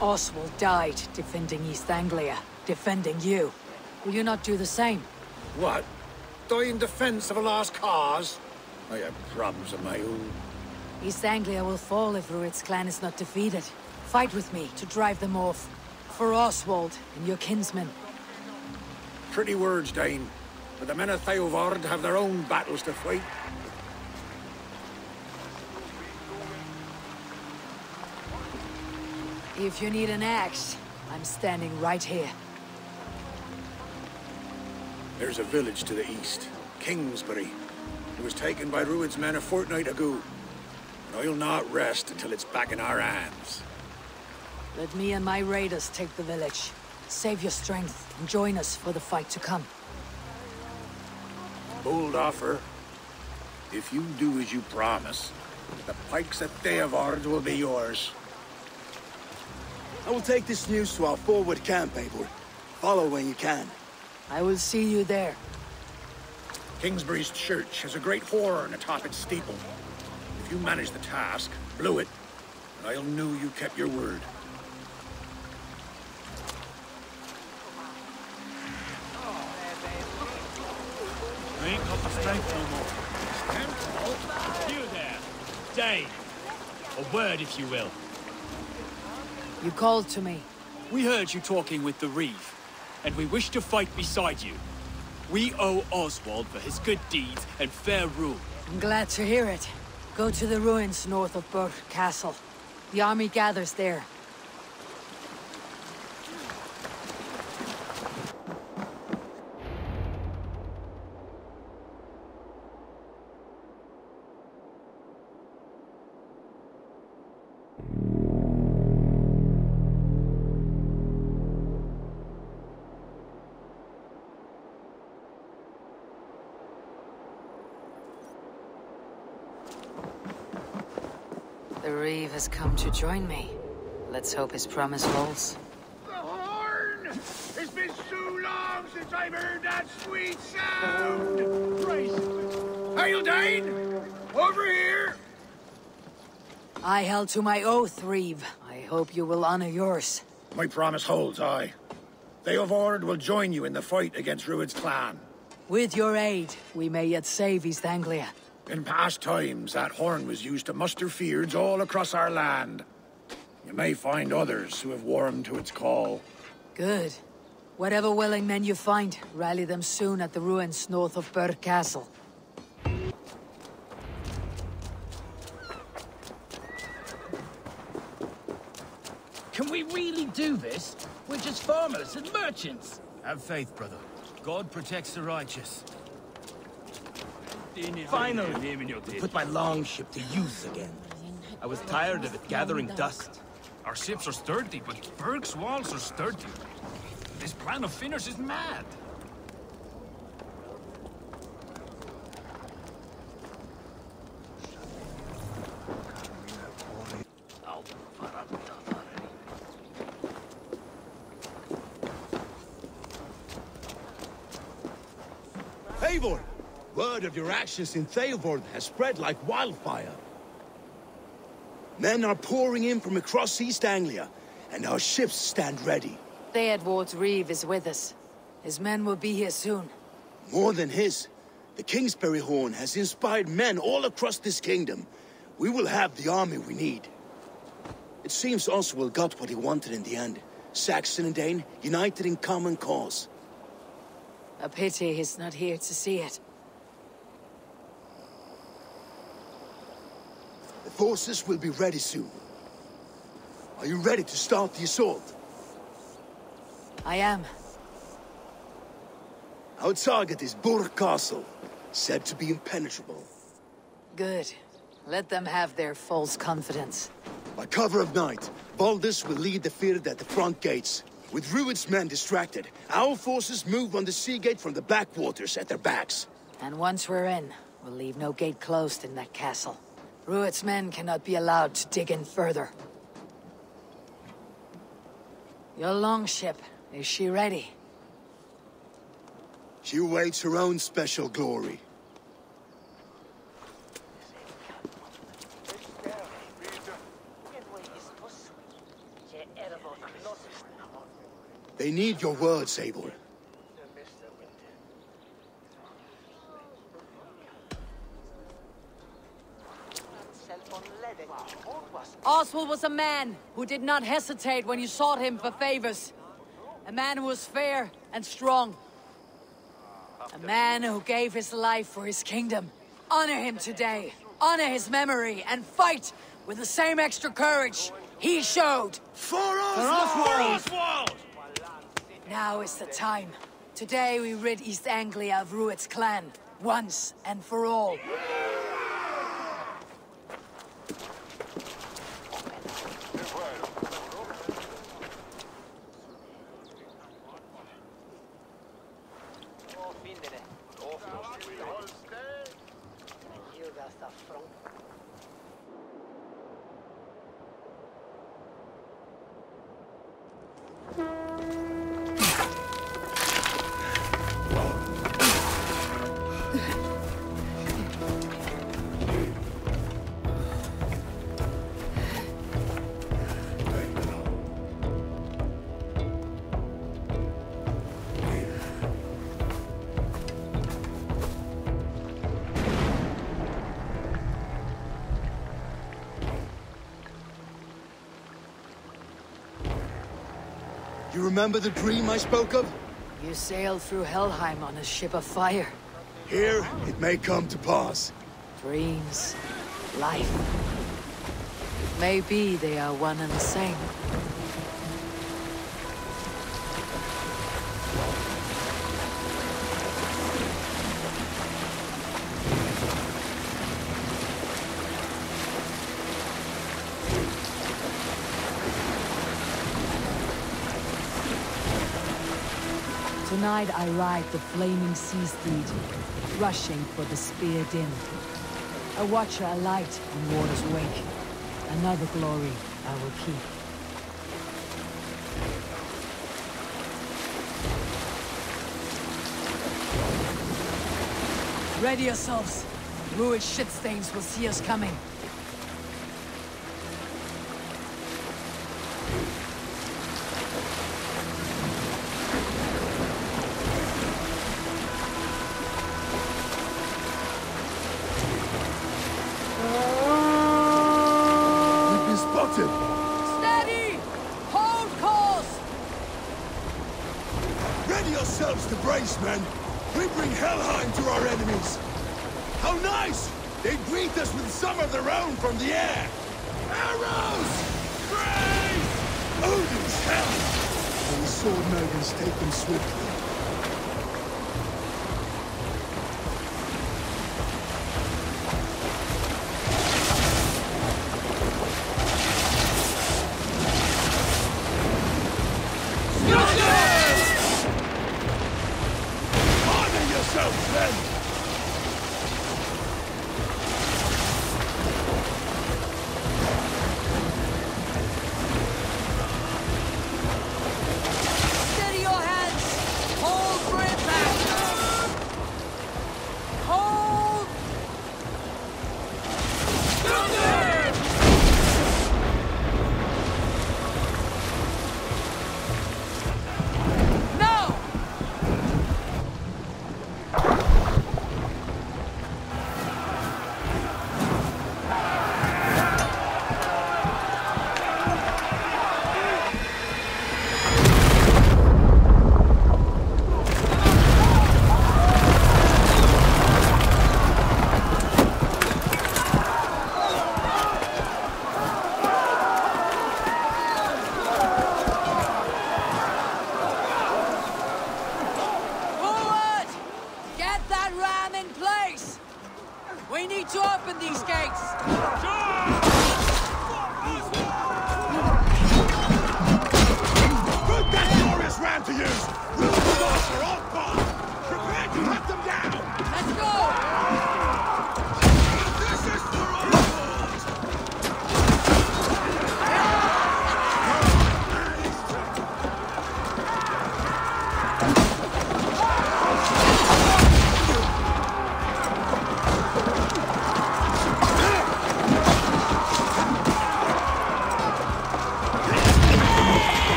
Oswald died defending East Anglia, defending you. Will you not do the same? What? Die in defense of a lost cause? I have problems of my own. East Anglia will fall if Rued's clan is not defeated. Fight with me to drive them off. For Oswald and your kinsmen. Pretty words, Dane. But the men of Theodord have their own battles to fight. If you need an axe, I'm standing right here. There's a village to the east, Kingsbury. It was taken by Rued's men a fortnight ago. And I'll not rest until it's back in our hands. Let me and my raiders take the village. Save your strength and join us for the fight to come. Bold offer. If you do as you promise, the pikes at Theodord will be yours. I will take this news to our forward camp, Eivor. Follow when you can. I will see you there. Kingsbury's church has a great horn atop its steeple. If you manage the task, blow it, and I'll know you kept your word. I ain't got the strength no more. You there, Dane. A word, if you will. You called to me. We heard you talking with the Reeve, and we wish to fight beside you. We owe Oswald for his good deeds and fair rule. I'm glad to hear it. Go to the ruins north of Burr Castle. The army gathers there. The Reeve has come to join me. Let's hope his promise holds. The horn! It's been so long since I've heard that sweet sound! Hail, Dane! Over here! I held to my oath, Reeve. I hope you will honor yours. My promise holds, aye. Theodord will join you in the fight against Rued's clan. With your aid, we may yet save East Anglia. In past times, that horn was used to muster fyrds all across our land. You may find others who have warmed to its call. Good. Whatever willing men you find, rally them soon at the ruins north of Burg Castle. Can we really do this? We're just farmers and merchants. Have faith, brother. God protects the righteous. Finally, we put my longship to use again. I was tired of it gathering dust. Our ships are sturdy, but Berg's walls are sturdy. This plan of Finner's is mad. Eivor! Word of your actions in Theodord has spread like wildfire. Men are pouring in from across East Anglia, and our ships stand ready. Theodord's Reeve is with us. His men will be here soon. More than his. The Kingsbury Horn has inspired men all across this kingdom. We will have the army we need. It seems Oswald got what he wanted in the end. Saxon and Dane united in common cause. A pity he's not here to see it. The forces will be ready soon. Are you ready to start the assault? I am. Our target is Borg Castle, said to be impenetrable. Good. Let them have their false confidence. By cover of night, Baldus will lead the Fyrd at the front gates. With Rued's men distracted, our forces move on the sea gate from the backwaters at their backs. And once we're in, we'll leave no gate closed in that castle. Rued's men cannot be allowed to dig in further. Your longship, is she ready? She awaits her own special glory. They need your words, Eivor. Oswald was a man who did not hesitate when you sought him for favors. A man who was fair and strong. A man who gave his life for his kingdom. Honor him today. Honor his memory and fight with the same extra courage he showed. For Oswald! For Oswald! Now is the time. Today we rid East Anglia of Rued's clan, once and for all. You remember the dream I spoke of? You sailed through Helheim on a ship of fire. Here, it may come to pass. Dreams, life. It may be they are one and the same. Tonight I ride the flaming sea steed, rushing for the spear din. A watcher alight on water's wake. Another glory I will keep. Ready yourselves. Ruined shitstains will see us coming. Steady! Hold course! Ready yourselves to brace, men! We bring Helheim to our enemies! How nice! They greet us with some of their own from the air! Arrows! Grace! Odin's hell! These sword maidens take them swiftly.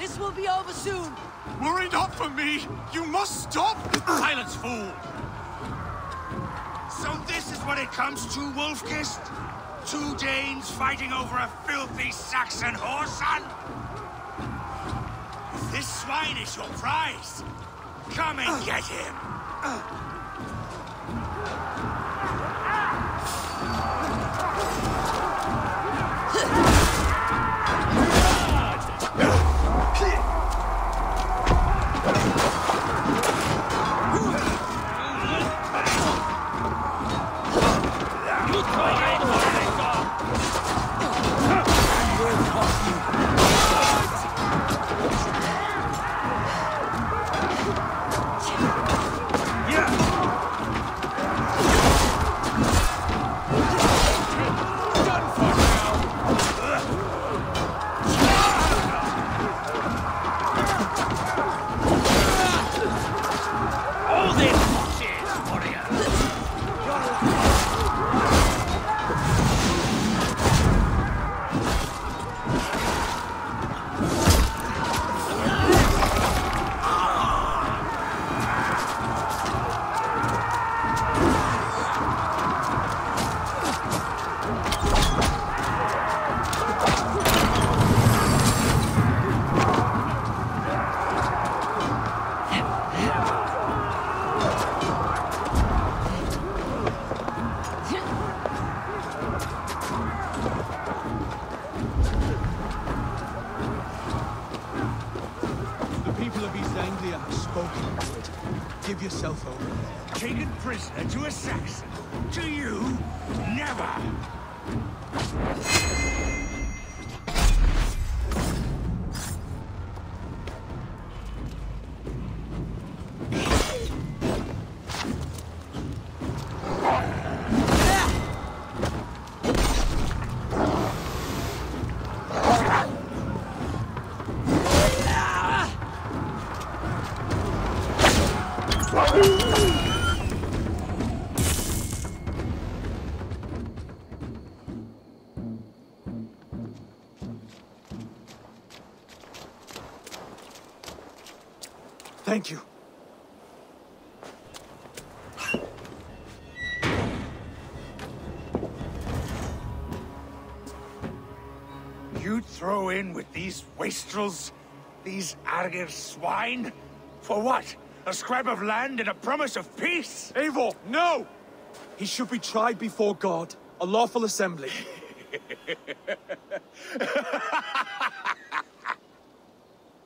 This will be over soon. Worry not for me! You must stop! Silence, fool! So this is what it comes to, Wolfkist? 2 Danes fighting over a filthy Saxon whoreson? If this swine is your prize, come and get him! Give yourself over. Taken prisoner to a Saxon? To you? Never! Thank you. You'd throw in with these wastrels? These Argir swine? For what? A scrap of land and a promise of peace? Eivor, no! He should be tried before God, a lawful assembly.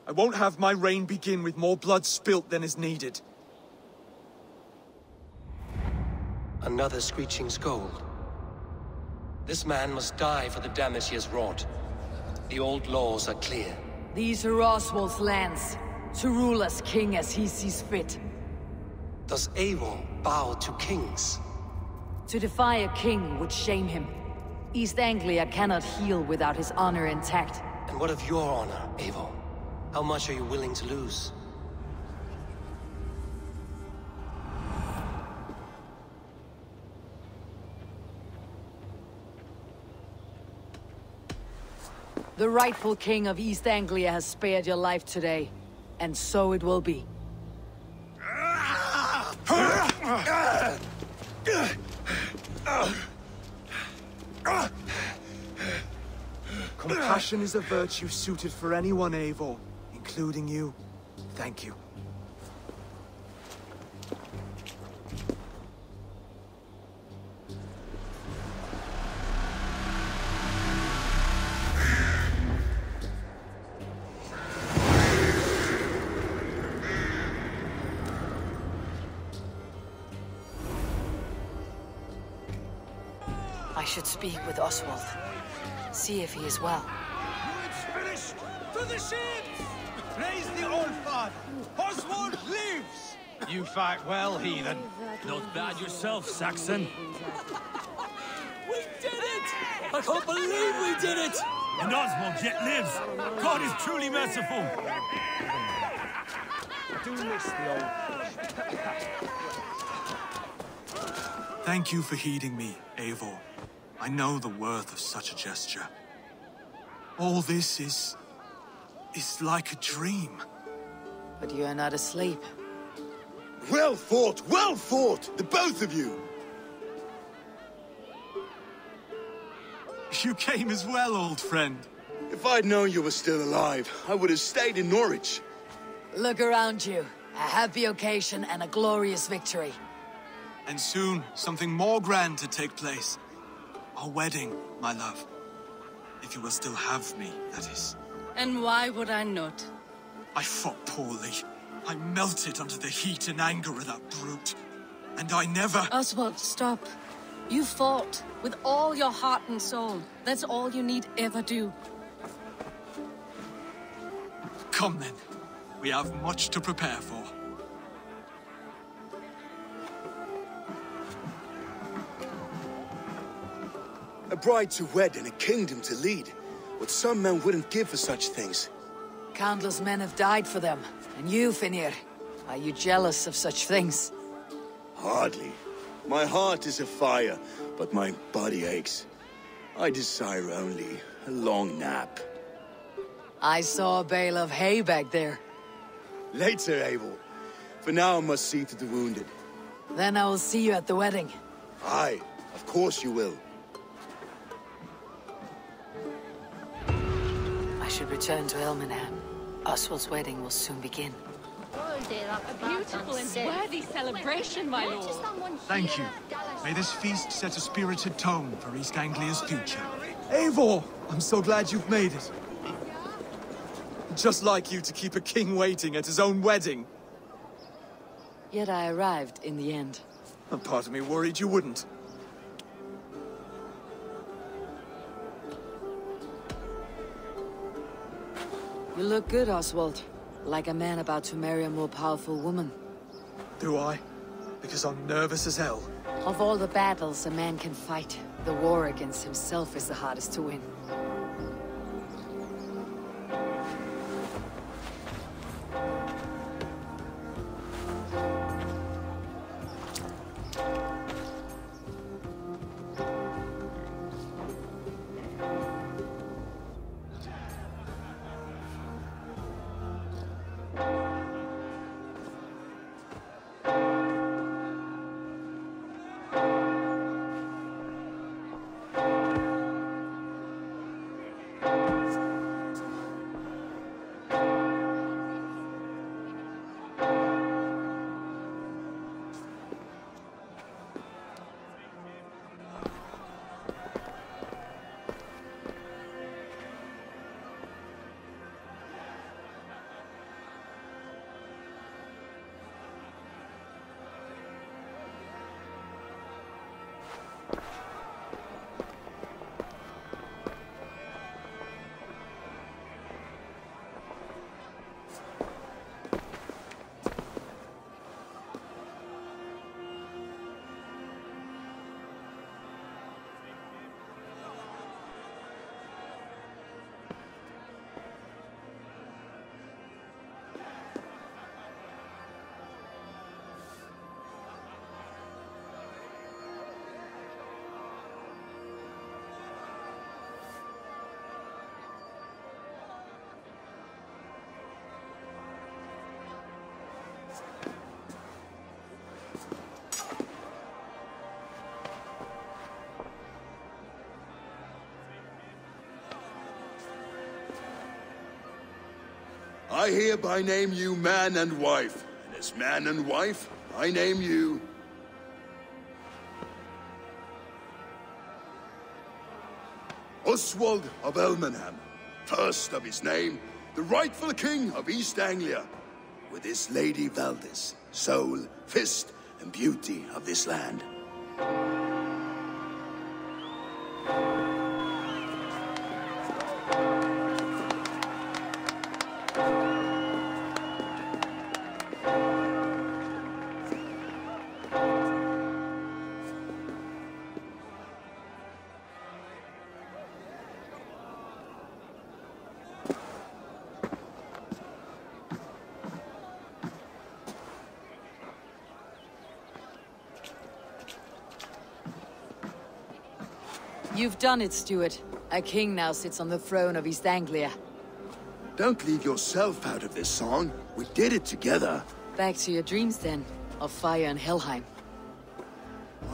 I won't have my reign begin with more blood spilt than is needed. Another screeching scold. This man must die for the damage he has wrought. The old laws are clear. These are Oswald's lands, to rule as king as he sees fit. Does Eivor bow to kings? To defy a king would shame him. East Anglia cannot heal without his honor intact. And what of your honor, Eivor? How much are you willing to lose? The rightful king of East Anglia has spared your life today, and so it will be. Compassion is a virtue suited for anyone, Eivor, including you. Thank you. I should speak with Oswald. See if he is well. It's finished! To the ships! Praise the Old Father! Oswald lives! You fight well, heathen. Not bad yourself, Saxon. We did it! I can't believe we did it! And Oswald yet lives. God is truly merciful. Do miss the old... Thank you for heeding me, Eivor. I know the worth of such a gesture. All this is is like a dream. But you are not asleep. Well fought, the both of you! You came as well, old friend. If I'd known you were still alive, I would have stayed in Norwich. Look around you. A happy occasion and a glorious victory. And soon, something more grand to take place. Our wedding, my love. If you will still have me, that is. And why would I not? I fought poorly. I melted under the heat and anger of that brute. And I never... Oswald, stop. You fought with all your heart and soul. That's all you need ever do. Come then. We have much to prepare for. A bride to wed and a kingdom to lead. What some men wouldn't give for such things. Countless men have died for them. And you, Finnir, are you jealous of such things? Hardly. My heart is afire, but my body aches. I desire only a long nap. I saw a bale of hay back there. Later, Abel. For now, I must see to the wounded. Then I will see you at the wedding. Aye, of course you will. I should return to Elmenham. Oswald's wedding will soon begin. A beautiful and worthy celebration, my lord. Thank you. May this feast set a spirited tone for East Anglia's future. Eivor! I'm so glad you've made it. Just like you to keep a king waiting at his own wedding. Yet I arrived in the end. A part of me worried you wouldn't. You look good, Oswald. Like a man about to marry a more powerful woman. Do I? Because I'm nervous as hell. Of all the battles a man can fight, the war against himself is the hardest to win. I hereby name you man and wife, and as man and wife, I name you... Oswald of Elmenham, first of his name, the rightful king of East Anglia, with his lady Valdis, soul, fist, and beauty of this land. You've done it, Stuart. A king now sits on the throne of East Anglia. Don't leave yourself out of this song. We did it together. Back to your dreams then, of fire and Helheim.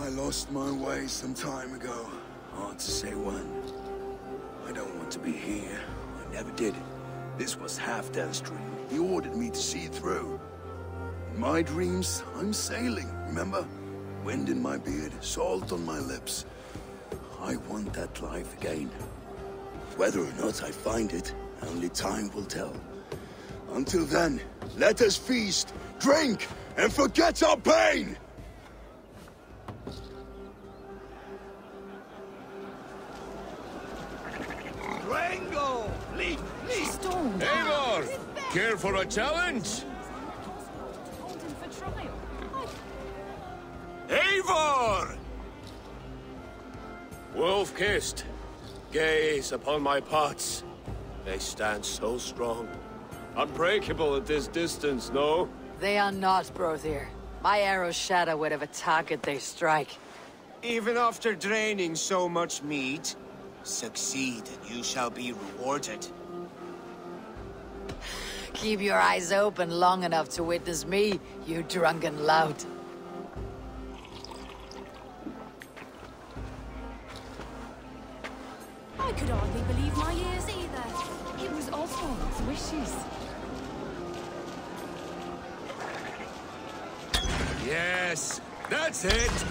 I lost my way some time ago. Hard to say when. I don't want to be here. I never did. This was Halfdan's dream. He ordered me to see it through. In my dreams, I'm sailing, remember? Wind in my beard, salt on my lips. I want that life again. Whether or not I find it, only time will tell. Until then, let us feast, drink, and forget our pain! Rango! Leap! Stone! Eivor! Care for a challenge? Eivor! Wolf-kissed, gaze upon my pots. They stand so strong. Unbreakable at this distance, no? They are not, Brother. My arrows shatter whatever target they strike. Even after draining so much meat, succeed and you shall be rewarded. Keep your eyes open long enough to witness me, you drunken lout. I could hardly believe my ears either. It was Oswald's wishes. Yes, that's it!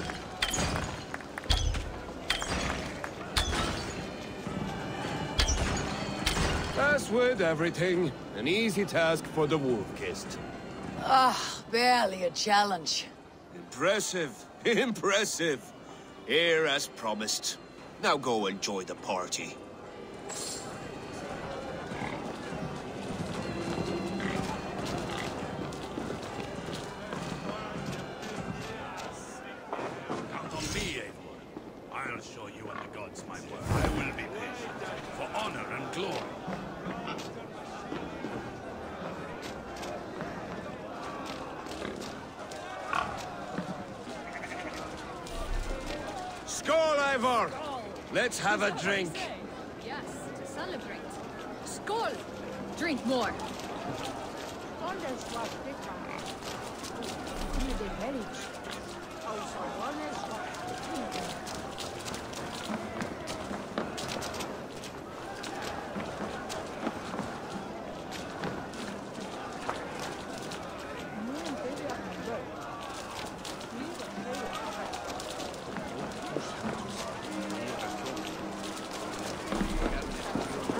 As with everything, an easy task for the wolf-kissed. Ah, barely a challenge. Impressive, impressive. Here as promised. Now go enjoy the party. Count on me, Eivor. I'll show you and the gods my work. I will be patient, for honor and glory. Skål, Eivor! Let's have a drink. Yes, to celebrate. Skål! Drink more.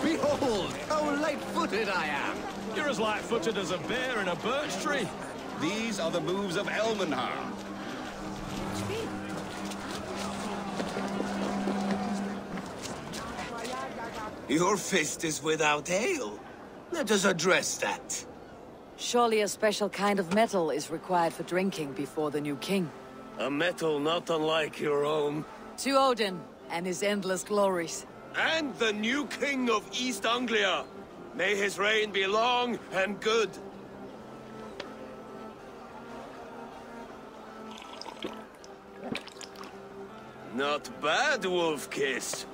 Behold, how light-footed I am! You're as light-footed as a bear in a birch tree. These are the moves of Elmenhar. Your fist is without ale. Let us address that. Surely a special kind of metal is required for drinking before the new king. A metal not unlike your own. To Odin and his endless glories. And the new king of East Anglia. May his reign be long and good. Not bad, Wolf-kissed.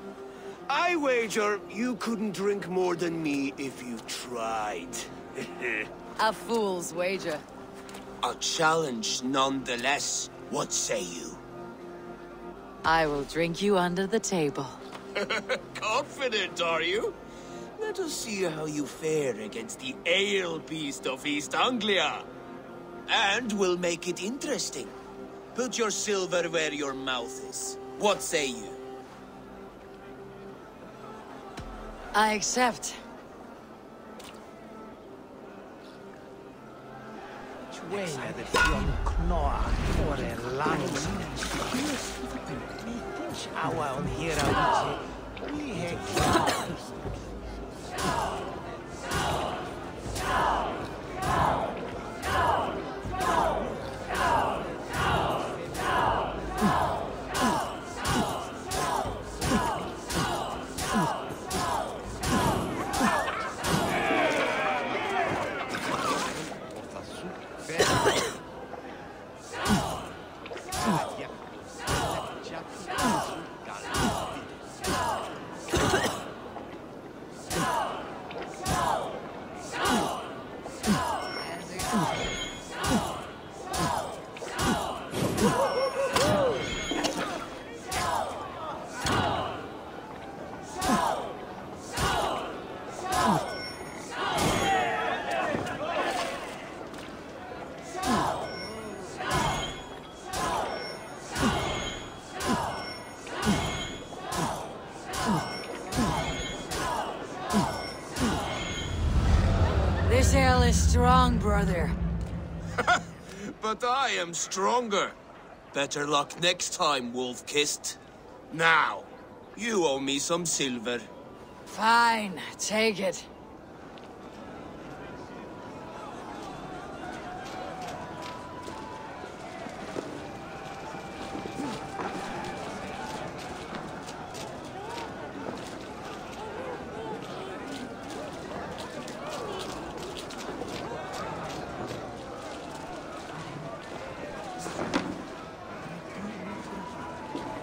I wager you couldn't drink more than me if you tried. A fool's wager. A challenge nonetheless. What say you? I will drink you under the table. Confident, are you? Let us see how you fare against the ale beast of East Anglia. And we'll make it interesting. Put your silver where your mouth is. What say you? I accept. This ale is strong, brother. But I am stronger. Better luck next time, Wolf-Kissed. Now, you owe me some silver. Fine, take it.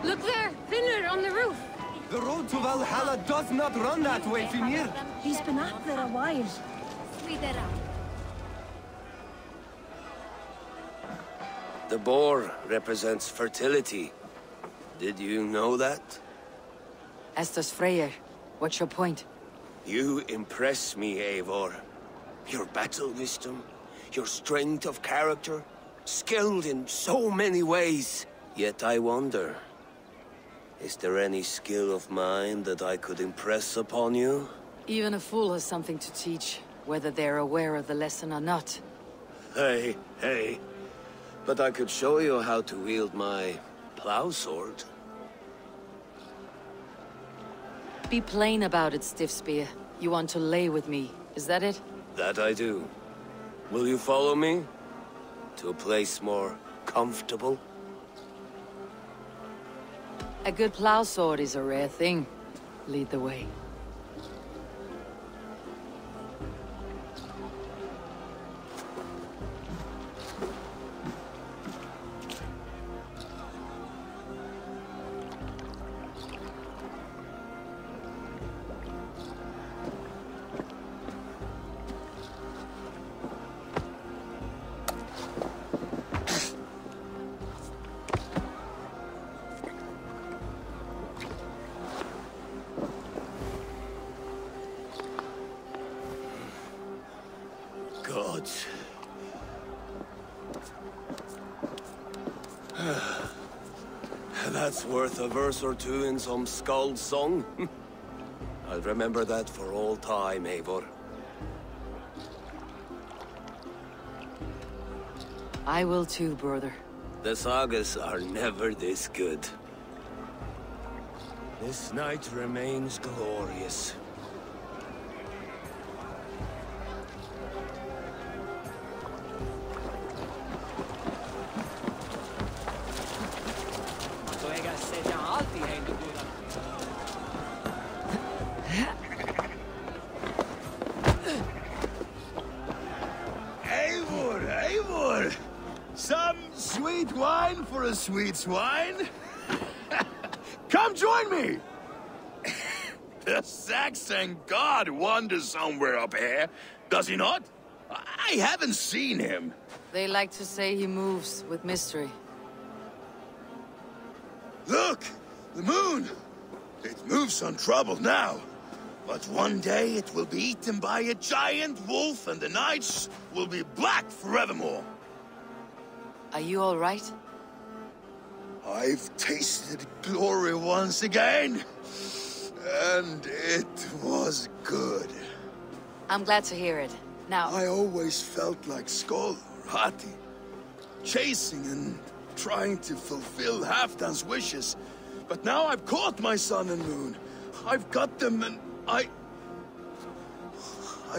Look there! Finner on the roof! The road to Valhalla does not run that way, Finir. He's been up there a while. The boar represents fertility. Did you know that? As does Freyr. What's your point? You impress me, Eivor. Your battle wisdom, your strength of character, skilled in so many ways. Yet I wonder, is there any skill of mine that I could impress upon you? Even a fool has something to teach, whether they're aware of the lesson or not. Hey. But I could show you how to wield my plow sword. Be plain about it, Stiffspear. You want to lay with me, is that it? That I do. Will you follow me? To a place more comfortable? A good plow sword is a rare thing. Lead the way. Gods. That's worth a verse or two in some skald song. I'll remember that for all time, Eivor. I will too, brother. The sagas are never this good. This night remains glorious. Eivor! Some sweet wine for a sweet swine? Come join me! The Saxon god wanders somewhere up here, does he not? I haven't seen him. They like to say he moves with mystery. Look! The moon! It moves untroubled now. But one day it will be eaten by a giant wolf and the nights will be black forevermore. Are you all right? I've tasted glory once again. And it was good. I'm glad to hear it. Now... I always felt like Skoll, Hati. Chasing and trying to fulfill Halfdan's wishes. But now I've caught my sun and moon. I've got them and I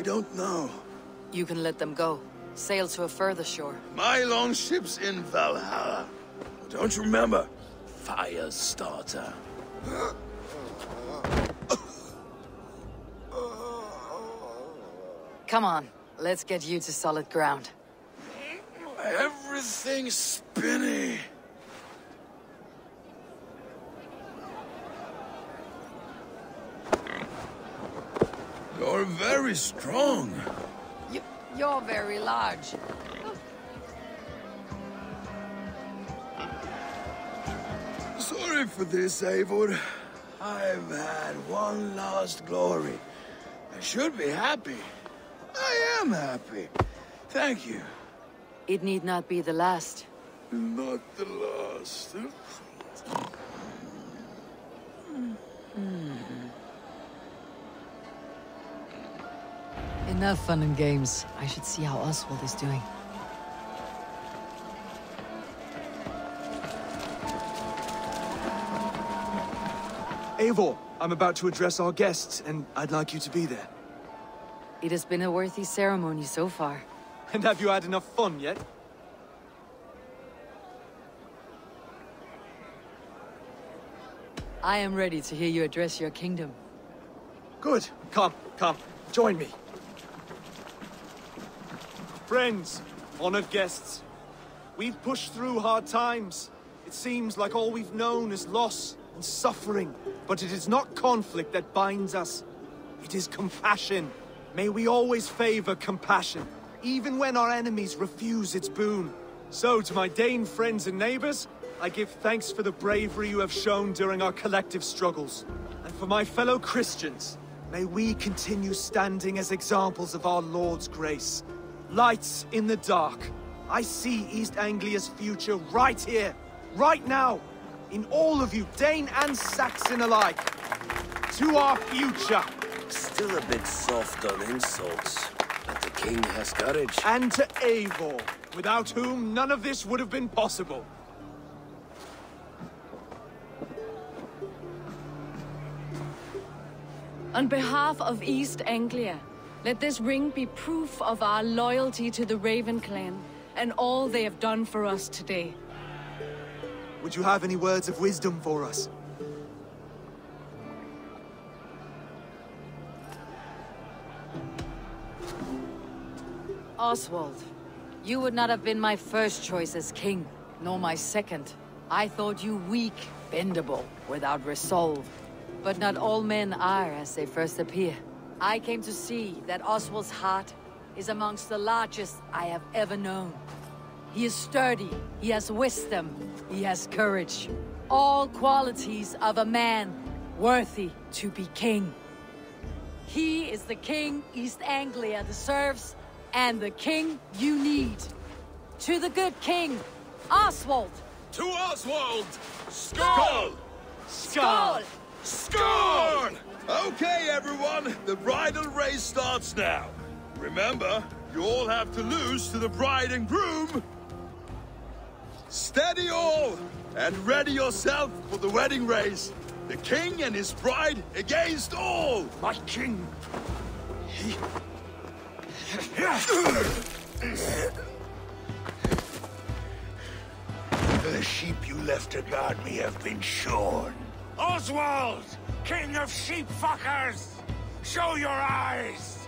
don't know. You can let them go. Sail to a further shore. My longship's in Valhalla. Don't you remember? Fire starter. Come on, let's get you to solid ground. Everything's spinny. You're very strong. You're very large. Sorry for this, Eivor. I've had one last glory. I should be happy. I am happy. Thank you. It need not be the last. Not the last. Enough fun and games. I should see how Oswald is doing. Eivor, I'm about to address our guests, and I'd like you to be there. It has been a worthy ceremony so far. And have you had enough fun yet? I am ready to hear you address your kingdom. Good. Come, join me. Friends, honored guests, we've pushed through hard times. It seems like all we've known is loss and suffering, but it is not conflict that binds us. It is compassion. May we always favor compassion, even when our enemies refuse its boon. So, to my Dane friends and neighbors, I give thanks for the bravery you have shown during our collective struggles. And for my fellow Christians, may we continue standing as examples of our Lord's grace. Lights in the dark. I see East Anglia's future right here, right now, in all of you, Dane and Saxon alike. To our future. Still a bit soft on insults, but the king has courage. And to Eivor, without whom none of this would have been possible. On behalf of East Anglia, let this ring be proof of our loyalty to the Raven clan and all they have done for us today. Would you have any words of wisdom for us? Oswald, you would not have been my first choice as king, nor my second. I thought you weak, bendable, without resolve. But not all men are as they first appear. I came to see that Oswald's heart is amongst the largest I have ever known. He is sturdy, he has wisdom, he has courage. All qualities of a man worthy to be king. He is the king East Anglia deserves, and the king you need. To the good king, Oswald! To Oswald! Skull! Skull! Skull! Okay, everyone, the bridal race starts now. Remember, you all have to lose to the bride and groom. Steady all, and ready yourself for the wedding race. The king and his bride against all. My king. The sheep you left to guard me have been shorn. Oswald! King of sheep fuckers! Show your eyes!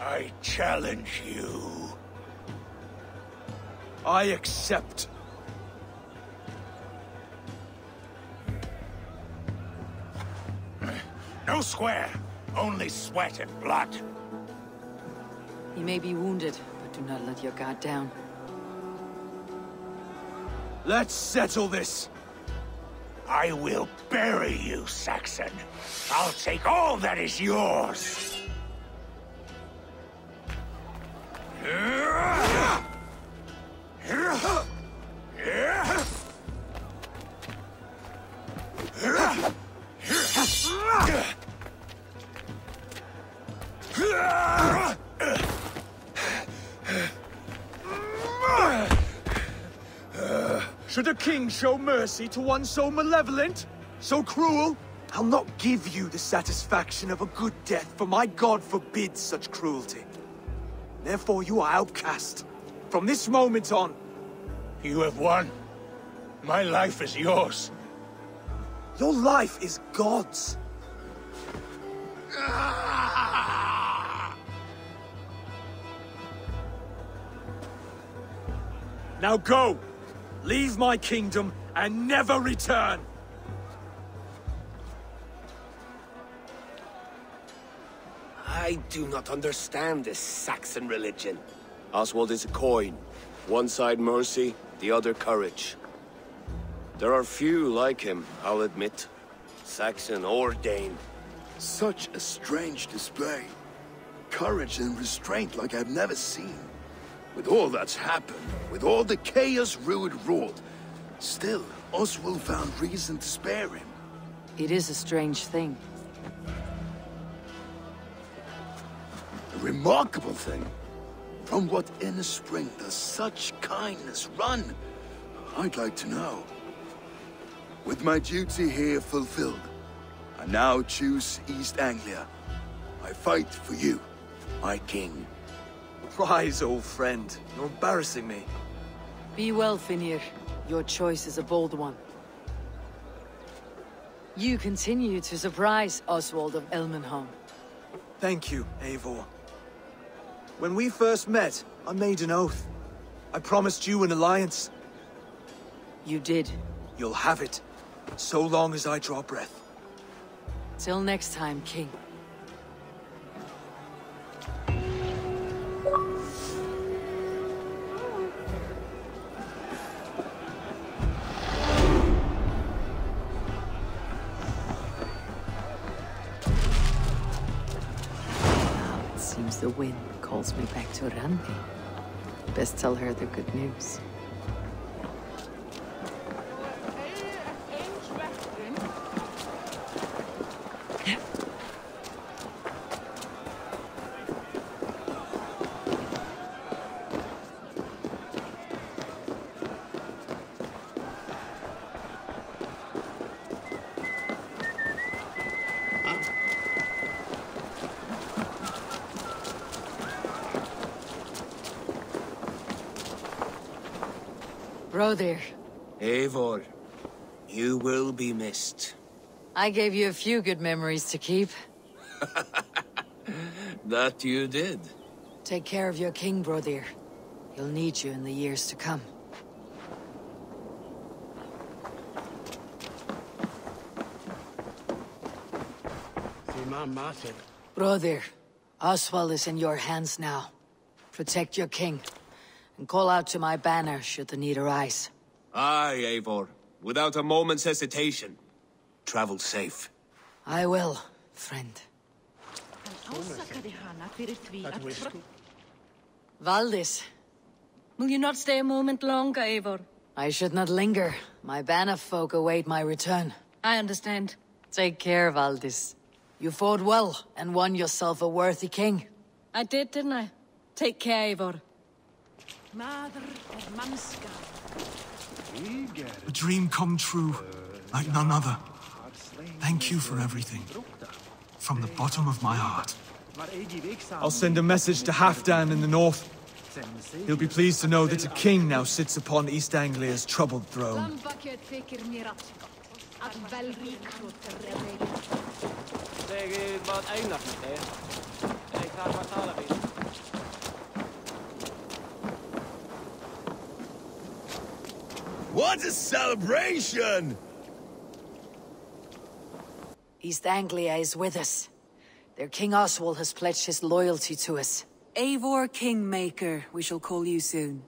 I challenge you. I accept. No square, only sweat and blood. He may be wounded, but do not let your guard down. Let's settle this. I will bury you, Saxon. I'll take all that is yours. Should a king show mercy to one so malevolent? So cruel? I'll not give you the satisfaction of a good death, for my god forbids such cruelty. Therefore you are outcast. From this moment on. You have won. My life is yours. Your life is God's. Now go! Leave my kingdom and never return! I do not understand this Saxon religion. Oswald is a coin. One side mercy, the other courage. There are few like him, I'll admit. Saxon or Dane. Such a strange display. Courage and restraint like I've never seen. With all that's happened, with all the chaos Ruud wrought, still, Oswald found reason to spare him. It is a strange thing. A remarkable thing. From what inner spring does such kindness run? I'd like to know. With my duty here fulfilled, I now choose East Anglia. I fight for you, my king. Rise, old friend. You're embarrassing me. Be well, Finir. Your choice is a bold one. You continue to surprise Oswald of Elmenholm. Thank you, Eivor. When we first met, I made an oath. I promised you an alliance. You did. You'll have it, so long as I draw breath. Till next time, King. Seems the wind calls me back to Randi. Best tell her the good news. Brother. Eivor, you will be missed. I gave you a few good memories to keep. That you did. Take care of your king, brother. He'll need you in the years to come. Brother, Oswald is in your hands now. Protect your king, and call out to my banner should the need arise. Aye, Eivor. Without a moment's hesitation. Travel safe. I will, friend. Valdis. Will you not stay a moment longer, Eivor? I should not linger. My banner folk await my return. I understand. Take care, Valdis. You fought well, and won yourself a worthy king. I did, didn't I? Take care, Eivor. A dream come true, like none other. Thank you for everything. From the bottom of my heart. I'll send a message to Halfdan in the north. He'll be pleased to know that a king now sits upon East Anglia's troubled throne. What a celebration! East Anglia is with us. Their King Oswald has pledged his loyalty to us. Eivor Kingmaker, we shall call you soon.